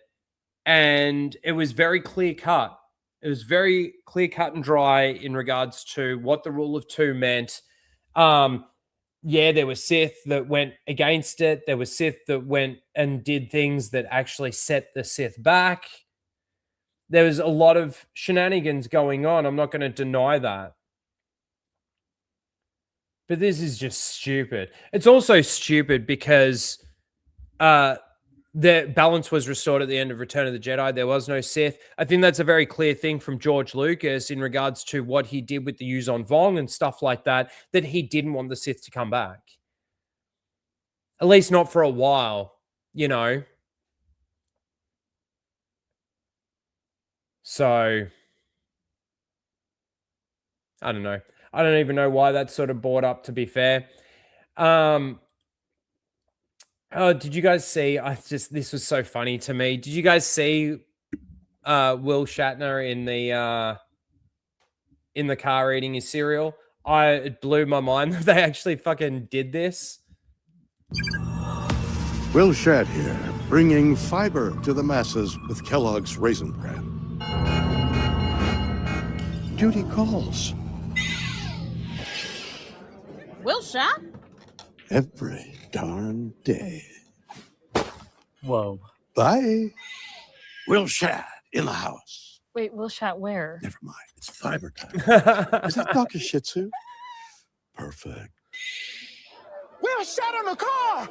And it was very clear cut. It was very clear cut and dry in regards to what the rule of two meant. Yeah, there were Sith that went against it. There were Sith that went and did things that actually set the Sith back. There was a lot of shenanigans going on. I'm not going to deny that. But this is just stupid. It's also stupid because the balance was restored at the end of Return of the Jedi. There was no Sith. I think that's a very clear thing from George Lucas in regards to what he did with the Yuuzhan Vong and stuff like that, that he didn't want the Sith to come back. At least not for a while, you know. So, I don't know. I don't even know why that's sort of brought up, to be fair. Oh, did you guys see? This was so funny to me. Did you guys see Will Shatner in the car eating his cereal? It blew my mind that they actually fucking did this. Will Shat here, bringing fiber to the masses with Kellogg's Raisin Bran. Duty calls. Will Shat? Every darn day. Whoa. Bye. Will Shat in the house. Wait, Will Shat where? Never mind. It's fiber time. Is that dog a Shih Tzu? Perfect. Will Shat in the car!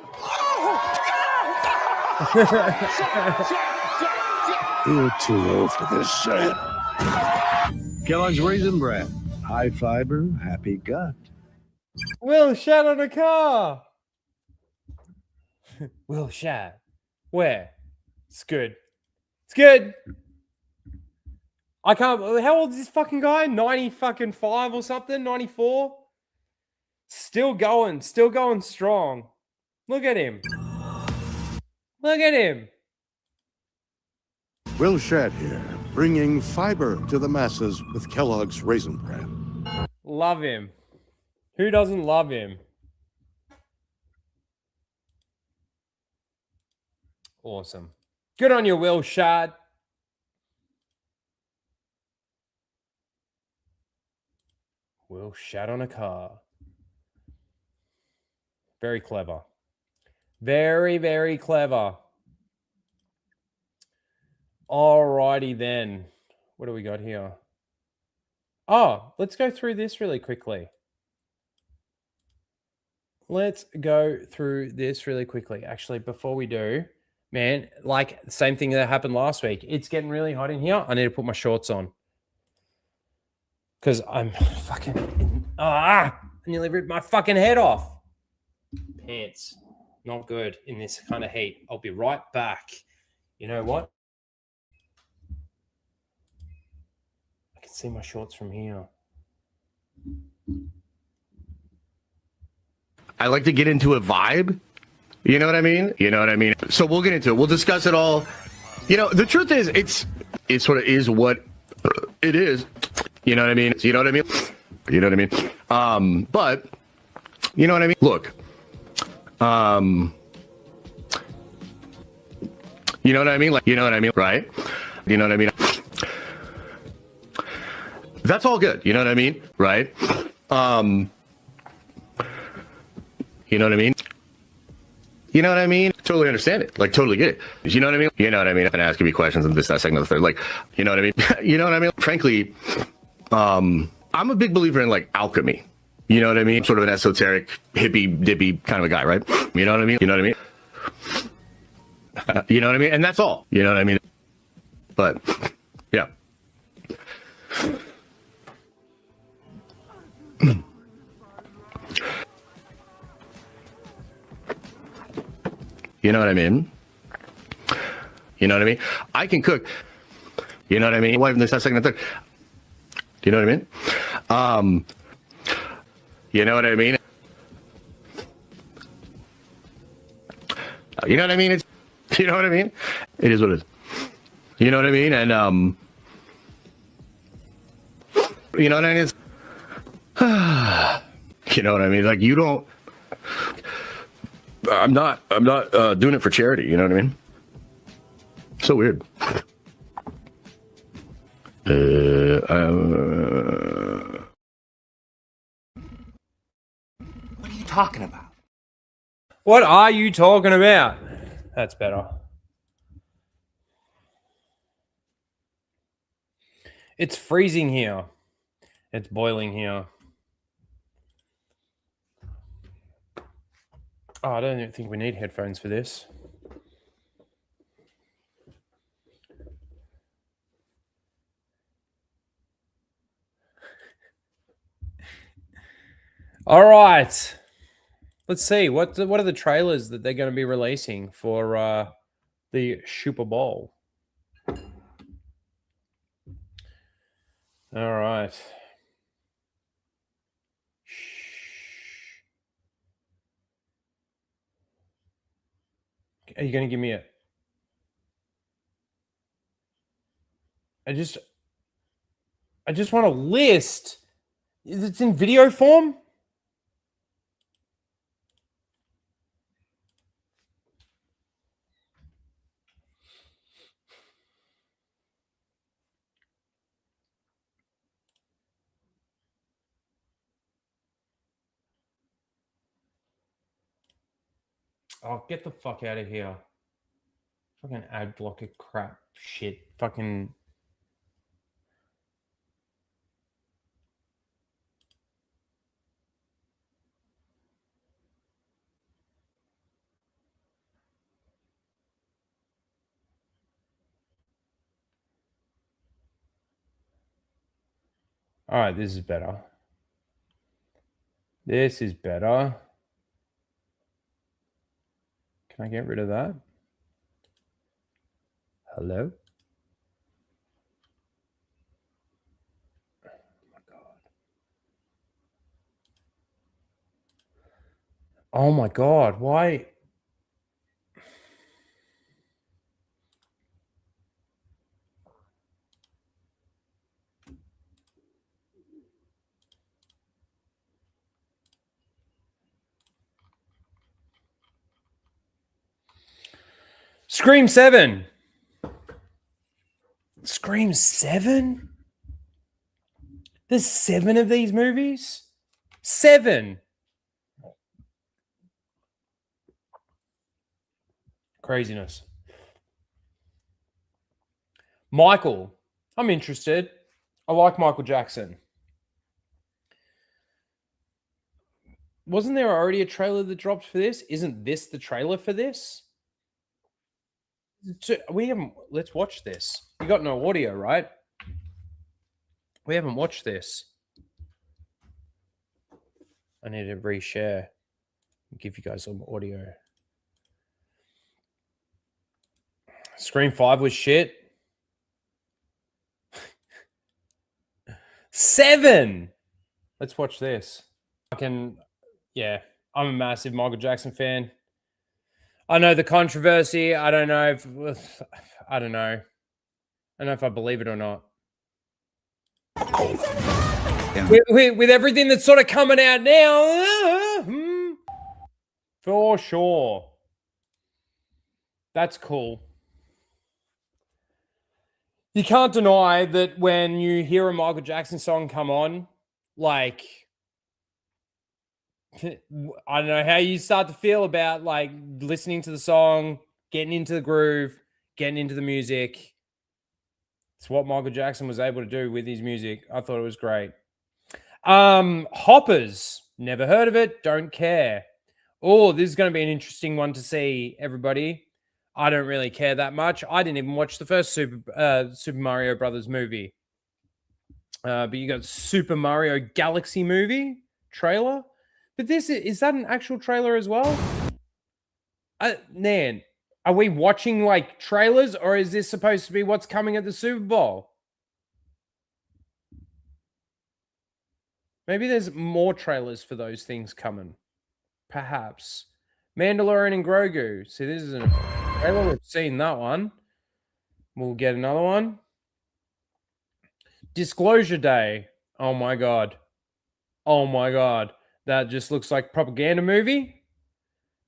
You're too old for this shit. Kellogg's Raisin Bran. High fiber, happy gut. Will Shat on a car. Will Shat. Where? It's good. It's good. I can't. How old is this fucking guy? 90 fucking 5 or something? 94? Still going strong. Look at him. Look at him. Will Shat here, bringing fiber to the masses with Kellogg's Raisin Bran. Love him. Who doesn't love him? Awesome. Good on you, Will Shat. Will Shat on a car. Very clever. Very, very clever. Alrighty then. What do we got here? Oh, let's go through this really quickly. Actually, before we do, man, like same thing that happened last week. It's getting really hot in here. I need to put my shorts on. Because I'm fucking... I nearly ripped my fucking head off. Pants. Not good in this kind of heat. I'll be right back. You know what? I can see my shorts from here. I like to get into a vibe. You know what I mean? You know what I mean? So we'll get into it. We'll discuss it all. You know, the truth is, it sort of is what it is. You know what I mean? You know what I mean? You know what I mean? But you know what I mean? Look, you know what I mean? Like, you know what I mean? Right? You know what I mean? That's all good. You know what I mean? Right? You know what I mean? You know what I mean? Totally understand it. Like, totally get it. You know what I mean? You know what I mean? And asking me questions and this, that, second, the third. Like, you know what I mean? You know what I mean? Frankly, I'm a big believer in, like, alchemy. You know what I mean? Sort of an esoteric, hippy-dippy kind of a guy, right? You know what I mean? You know what I mean? You know what I mean? And that's all. You know what I mean? But, yeah. You know what I mean? You know what I mean? I can cook. You know what I mean? Wife in this, second, and third. Do you know what I mean? You know what I mean? You know what I mean? You know what I mean? It is what it is. You know what I mean? And you know what I mean? You know what I mean? Like, you don't. I'm not doing it for charity. You know what I mean? So weird. What are you talking about? What are you talking about? That's better. It's freezing here. It's boiling here. Oh, I don't even think we need headphones for this. All right. Let's see. What are the trailers that they're going to be releasing for the Super Bowl? All right. Are you going to give me a... I just want a list. It's in video form? Oh, get the fuck out of here. Fucking ad blocker crap shit. Fucking... All right, this is better. This is better. Can I get rid of that? Hello? Oh my God, why? Scream 7. Scream 7? There's 7 of these movies? 7. Craziness. Michael. I'm interested. I like Michael Jackson. Wasn't there already a trailer that dropped for this? Isn't this the trailer for this? We haven't... Let's watch this. You got no audio, right? We haven't watched this. I need to reshare. Give you guys some audio. Scream 5 was shit. 7. Let's watch this. Yeah, I'm a massive Michael Jackson fan. I know the controversy. I don't know if I don't know. I don't know if I believe it or not. With everything that's sort of coming out now, for sure. That's cool. You can't deny that when you hear a Michael Jackson song come on, like, I don't know how you start to feel about like listening to the song, getting into the groove, getting into the music. It's what Michael Jackson was able to do with his music. I thought it was great. Hoppers, never heard of it, don't care. Oh, this is going to be an interesting one to see, everybody. I don't really care that much. I didn't even watch the first Super Mario Brothers movie. But you got Super Mario Galaxy movie trailer. But this is that an actual trailer as well? Man, are we watching like trailers, or is this supposed to be what's coming at the Super Bowl? Maybe there's more trailers for those things coming. Perhaps. Mandalorian and Grogu. See, this isn't a trailer. We've seen that one. We'll get another one. Disclosure Day. Oh my God. Oh my God. That just looks like propaganda movie.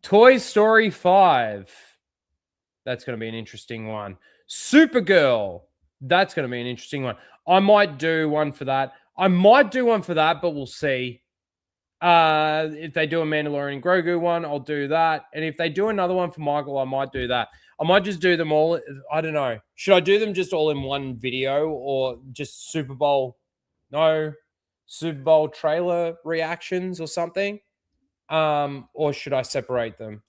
Toy Story 5. That's going to be an interesting one. Supergirl. That's going to be an interesting one. I might do one for that. But we'll see. If they do a Mandalorian and Grogu one, I'll do that. And if they do another one for Michael, I might do that. I might just do them all. I don't know. Should I do them just all in one video, or just Super Bowl trailer reactions or something? Or should I separate them?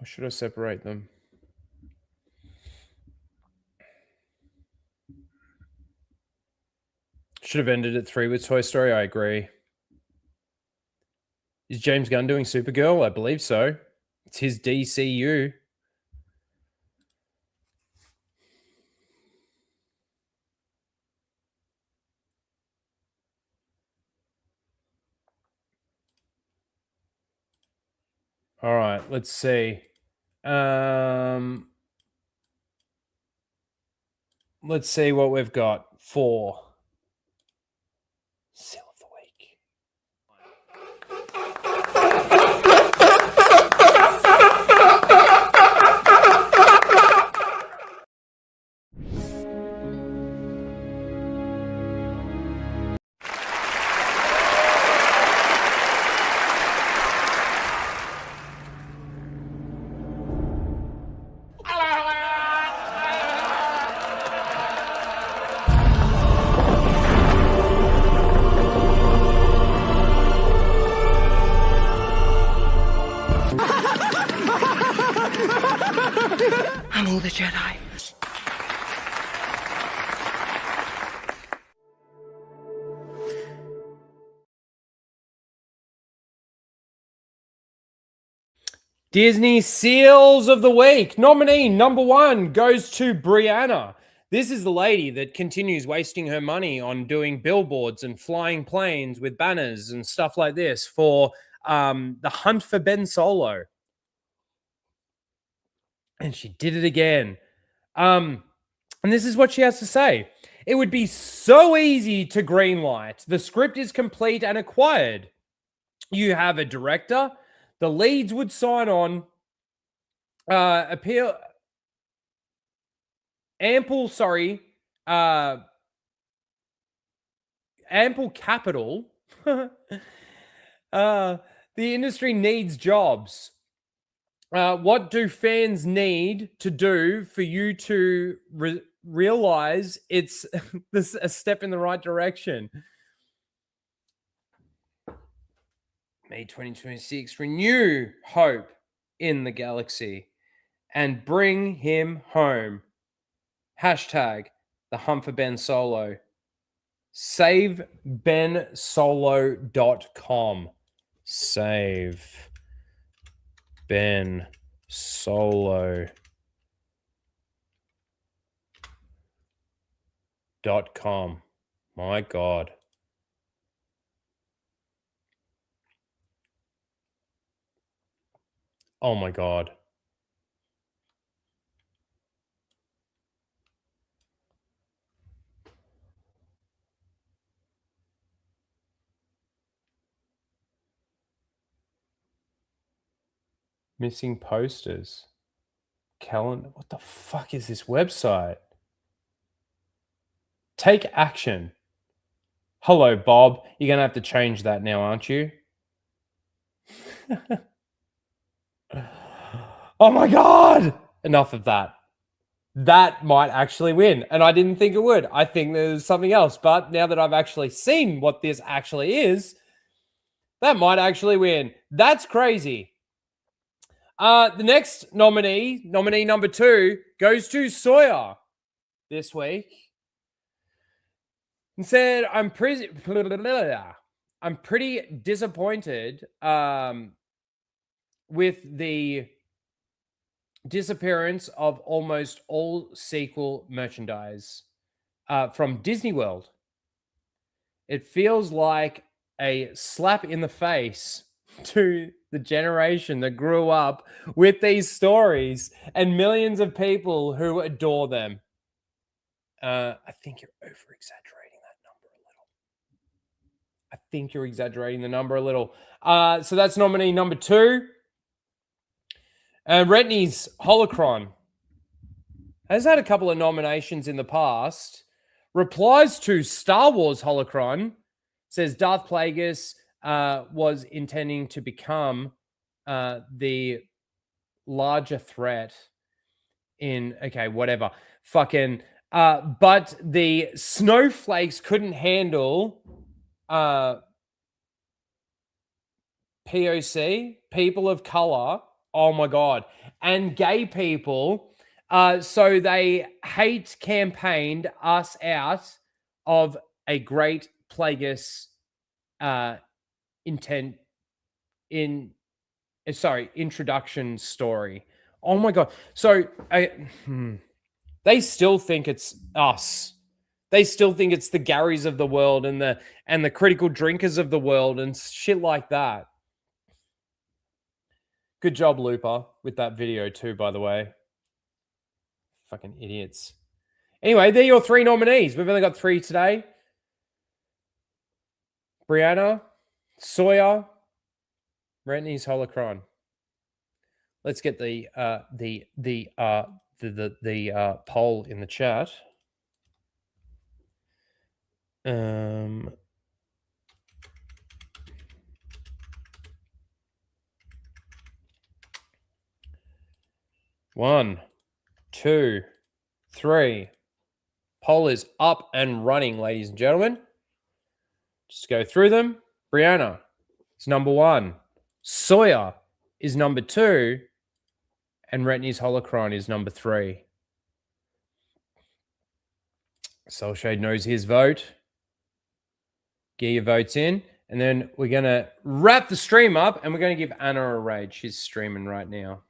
Or should I separate them? Should have ended at 3 with Toy Story. I agree. Is James Gunn doing Supergirl? I believe so. It's his DCU. All right, let's see. Let's see what we've got. 4. Seal of the week. I'm all the Jedi. Disney Seals of the Week. Nominee number 1 goes to Brianna. This is the lady that continues wasting her money on doing billboards and flying planes with banners and stuff like this for the Hunt for Ben Solo. And she did it again. And this is what she has to say. It would be so easy to greenlight. The script is complete and acquired. You have a director. The leads would sign on. Ample capital. The industry needs jobs. What do fans need to do for you to realize it's this a step in the right direction? May 2026, renew hope in the galaxy. and bring him home. Hashtag the hunt for Ben Solo. SaveBenSolo.com. SaveBenSolo.com. My God. Oh my God. Missing posters. Calendar. What the fuck is this website? Take action. Hello, Bob. You're going to have to change that now, aren't you? Oh my God. Enough of that. That might actually win. And I didn't think it would. I think there's something else. But now that I've actually seen what this actually is, that might actually win. That's crazy. The next nominee number 2, goes to Sawyer this week. And said, I'm pretty disappointed with the disappearance of almost all sequel merchandise from Disney World. It feels like a slap in the face to the generation that grew up with these stories and millions of people who adore them. I think you're over-exaggerating that number a little. I think you're exaggerating the number a little. So that's nominee number 2. Retney's Holocron has had a couple of nominations in the past. Replies to Star Wars Holocron. Says Darth Plagueis was intending to become the larger threat in, okay, whatever. Fucking, but the snowflakes couldn't handle POC, people of color. Oh my God. And gay people. So they hate campaigned us out of a great Plagueis introduction story. Oh my God. So they still think it's us. They still think it's the Garys of the world and the critical drinkers of the world and shit like that. Good job, Looper, with that video too, by the way. Fucking idiots. Anyway, they're your 3 nominees. We've only got 3 today. Brianna, Sawyer, Retney's Holocron. Let's get the poll in the chat. 1, 2, 3. Poll is up and running, ladies and gentlemen. Just go through them. Brianna is number 1. Sawyer is number 2. And Retney's Holocron is number 3. Soulshade knows his vote. Get your votes in. And then we're going to wrap the stream up and we're going to give Anna a raid. She's streaming right now.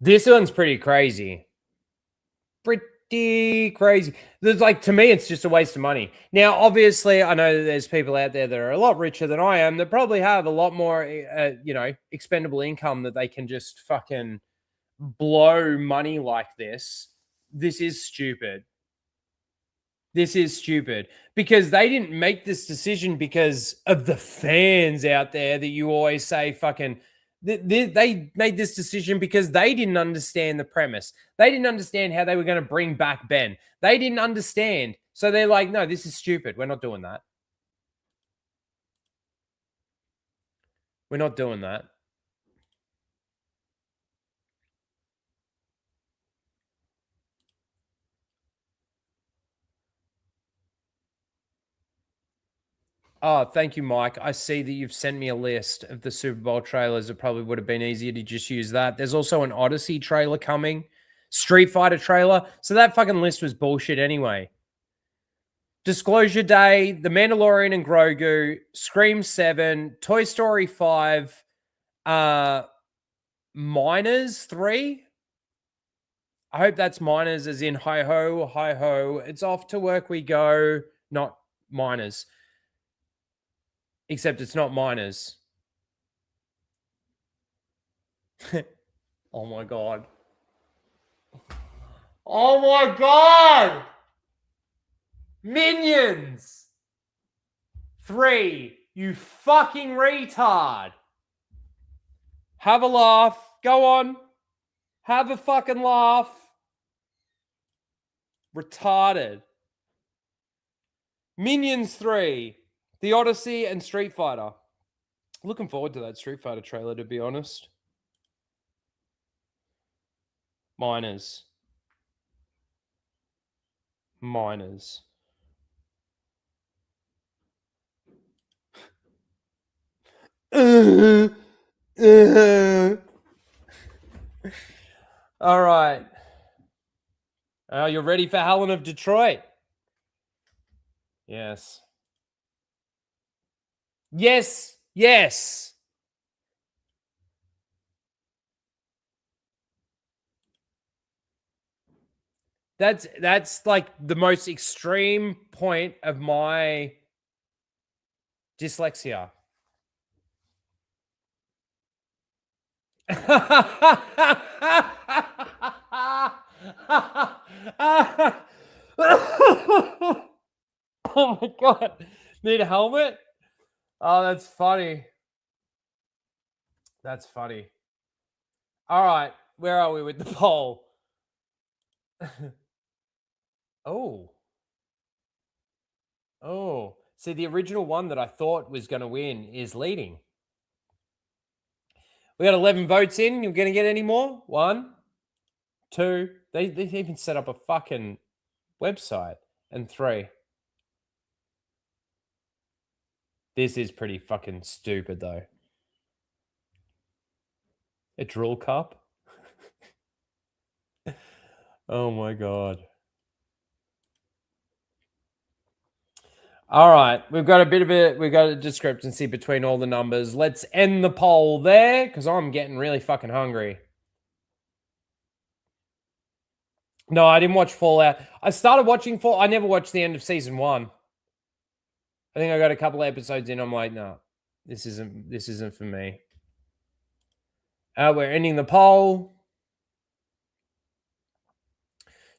This one's pretty crazy. Pretty crazy. There's like, to me, it's just a waste of money. Now, obviously, I know that there's people out there that are a lot richer than I am that probably have a lot more, expendable income that they can just fucking blow money like this. This is stupid. This is stupid because they didn't make this decision because of the fans out there that you always say fucking. They made this decision because they didn't understand the premise. They didn't understand how they were going to bring back Ben. They didn't understand. So they're like, no, this is stupid. We're not doing that. We're not doing that. Oh, thank you, Mike. I see that you've sent me a list of the Super Bowl trailers. It probably would have been easier to just use that. There's also an Odyssey trailer coming, Street Fighter trailer. So that fucking list was bullshit anyway. Disclosure Day, The Mandalorian and Grogu, Scream 7, Toy Story 5, Miners 3. I hope that's Miners as in hi-ho, hi-ho. It's off to work we go, not Miners. Except it's not Miners. Oh my God. Oh my God! Minions! 3, you fucking retard. Have a laugh. Go on. Have a fucking laugh. Retarded. Minions 3, The Odyssey and Street Fighter. Looking forward to that Street Fighter trailer, to be honest. Miners. All right. You're ready for Helen of Detroit? Yes. Yes. Yes. That's like the most extreme point of my dyslexia. Oh my God. Need a helmet? Oh, that's funny. That's funny. All right. Where are we with the poll? Oh. Oh. See, the original one that I thought was going to win is leading. We got 11 votes in. You're going to get any more? 1, 2. They even set up a fucking website. And 3. This is pretty fucking stupid, though. A drill cup? Oh my God. All right, we've got a discrepancy between all the numbers. Let's end the poll there because I'm getting really fucking hungry. No, I didn't watch Fallout. I started watching Fallout. I never watched the end of season 1. I think I got a couple of episodes in. I'm like, no, this isn't for me. We're ending the poll.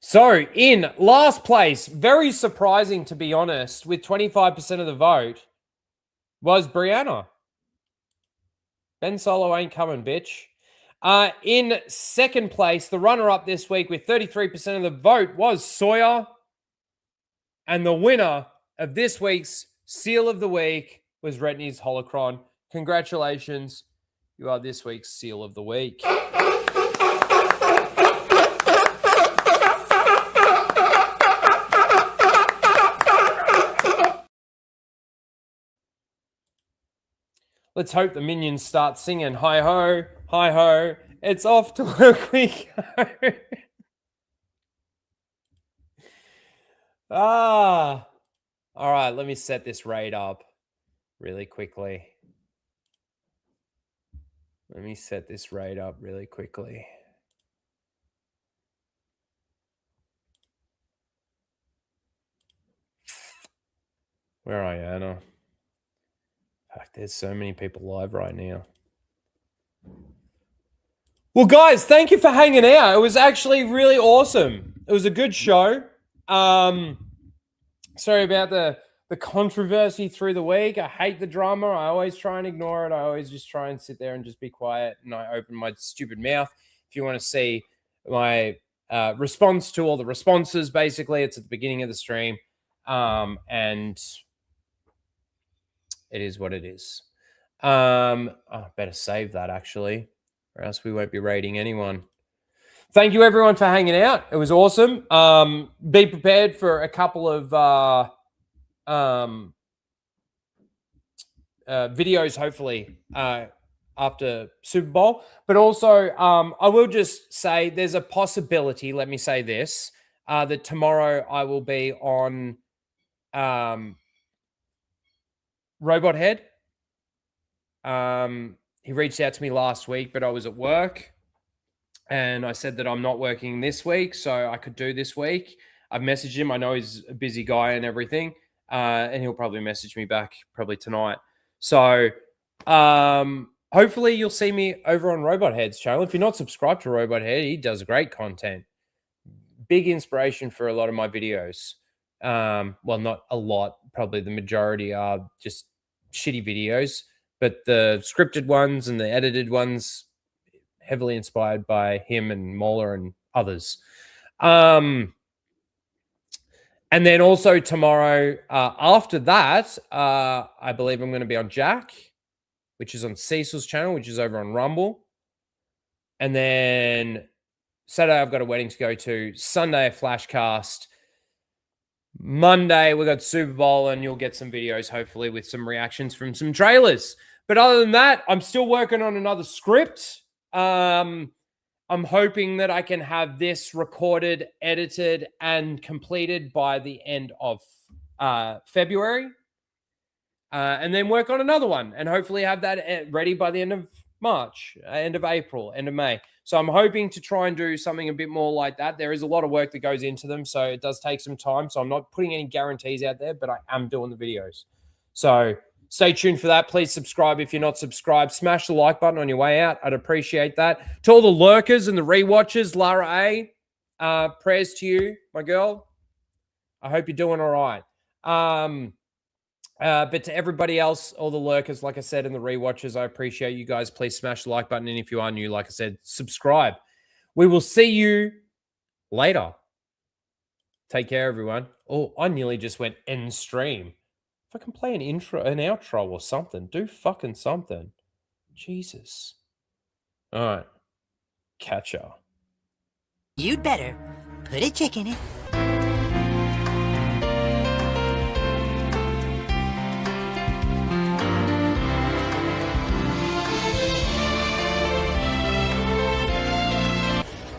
So, in last place, very surprising to be honest, with 25% of the vote, was Brianna. Ben Solo ain't coming, bitch. In second place, the runner-up this week with 33% of the vote was Sawyer. And the winner of this week's Seal of the Week was Retney's Holocron. Congratulations. You are this week's Seal of the Week. Let's hope the minions start singing hi-ho, hi-ho. It's off to work we go. All right, let me set this raid up really quickly. Where are you, Anna? Fuck, there's so many people live right now. Well, guys, thank you for hanging out. It was actually really awesome. It was a good show. Sorry about the controversy through the week. I hate the drama. I always try and ignore it. I always just try and sit there and just be quiet. And I open my stupid mouth. If you want to see my response to all the responses, basically, it's at the beginning of the stream. And it is what it is. Better save that, actually, or else we won't be rating anyone. Thank you, everyone, for hanging out. It was awesome. Be prepared for a couple of videos, hopefully, after Super Bowl. But also, I will just say there's a possibility, let me say this, that tomorrow I will be on Robot Head. He reached out to me last week, but I was at work. And I said that I'm not working this week, so I could do this week. I've messaged him. I know he's a busy guy and everything. And he'll probably message me back probably tonight. So hopefully you'll see me over on Robot Head's channel. If you're not subscribed to Robot Head, he does great content. Big inspiration for a lot of my videos. Well, not a lot. Probably the majority are just shitty videos. But the scripted ones and the edited ones, heavily inspired by him and Moeller and others. And then also tomorrow, after that, I believe I'm going to be on Jack, which is on Cecil's channel, which is over on Rumble. And then Saturday, I've got a wedding to go to. Sunday, a Flashcast. Monday, we got Super Bowl, and you'll get some videos, hopefully, with some reactions from some trailers. But other than that, I'm still working on another script. I'm hoping that I can have this recorded, edited, and completed by the end of February. And then work on another one and hopefully have that ready by the end of March, end of April, end of May. So I'm hoping to try and do something a bit more like that. There is a lot of work that goes into them, so it does take some time. So I'm not putting any guarantees out there, but I am doing the videos. So stay tuned for that. Please subscribe if you're not subscribed. Smash the like button on your way out. I'd appreciate that. To all the lurkers and the rewatchers, Lara A, prayers to you, my girl. I hope you're doing all right. But to everybody else, all the lurkers, like I said, and the rewatchers, I appreciate you guys. Please smash the like button. And if you are new, like I said, subscribe. We will see you later. Take care, everyone. Oh, I nearly just went end stream. If I can play an intro, an outro or something, do fucking something. Jesus. All right. Catch ya. You'd better put a chick in it.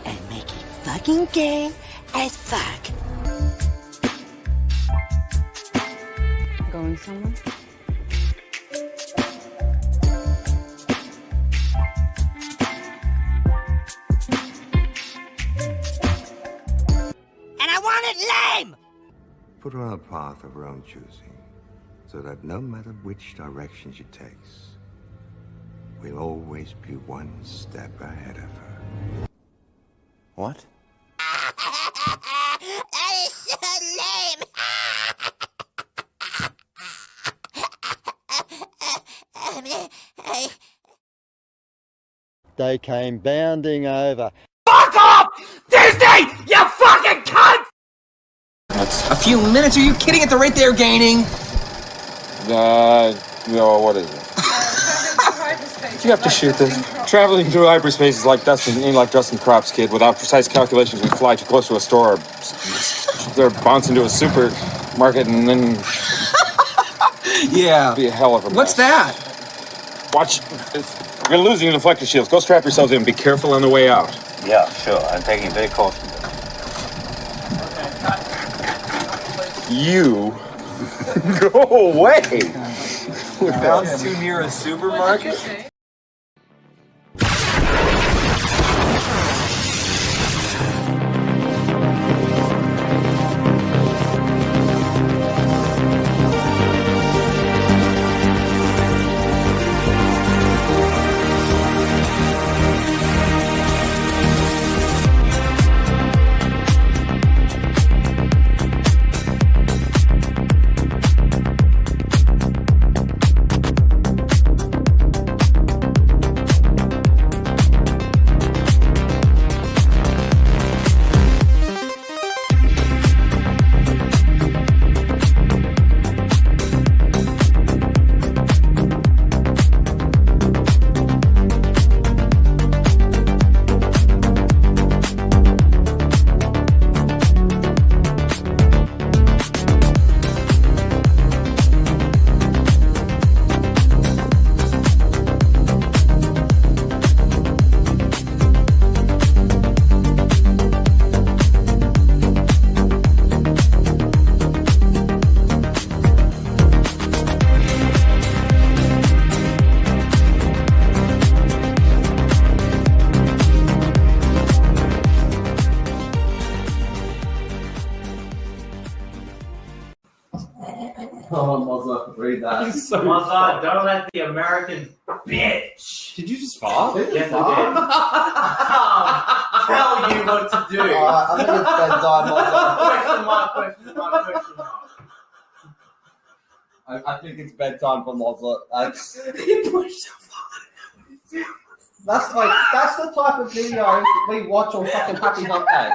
And make it fucking gay as fuck. Going somewhere? And I want it lame! Put her on a path of her own choosing, so that no matter which direction she takes, we'll always be one step ahead of her. What? That is so lame! They came bounding over. Fuck off! Disney! You fucking cunt! A few minutes? Are you kidding? At the rate they're gaining? No, what is it? You have to shoot this. Traveling through hyperspace is like dusting crops, kid. Without precise calculations, we fly too close to a store. Or bounce into a supermarket and then... Yeah. Be a hell of a mess. What's that? Watch. You're losing the deflector shields. Go strap yourselves in. Be careful on the way out. Yeah, sure. I'm taking it very cautiously. You go away. Bounce too near a supermarket? Oh, Mozza, read that. Mozza, don't let the American bitch. Did you just fart? Yes, I did. Tell you what to do. I think it's bedtime, Mozza. Question mark. I think it's bedtime for Mozza. That's the type of videos we watch on fucking Happy Hump Day.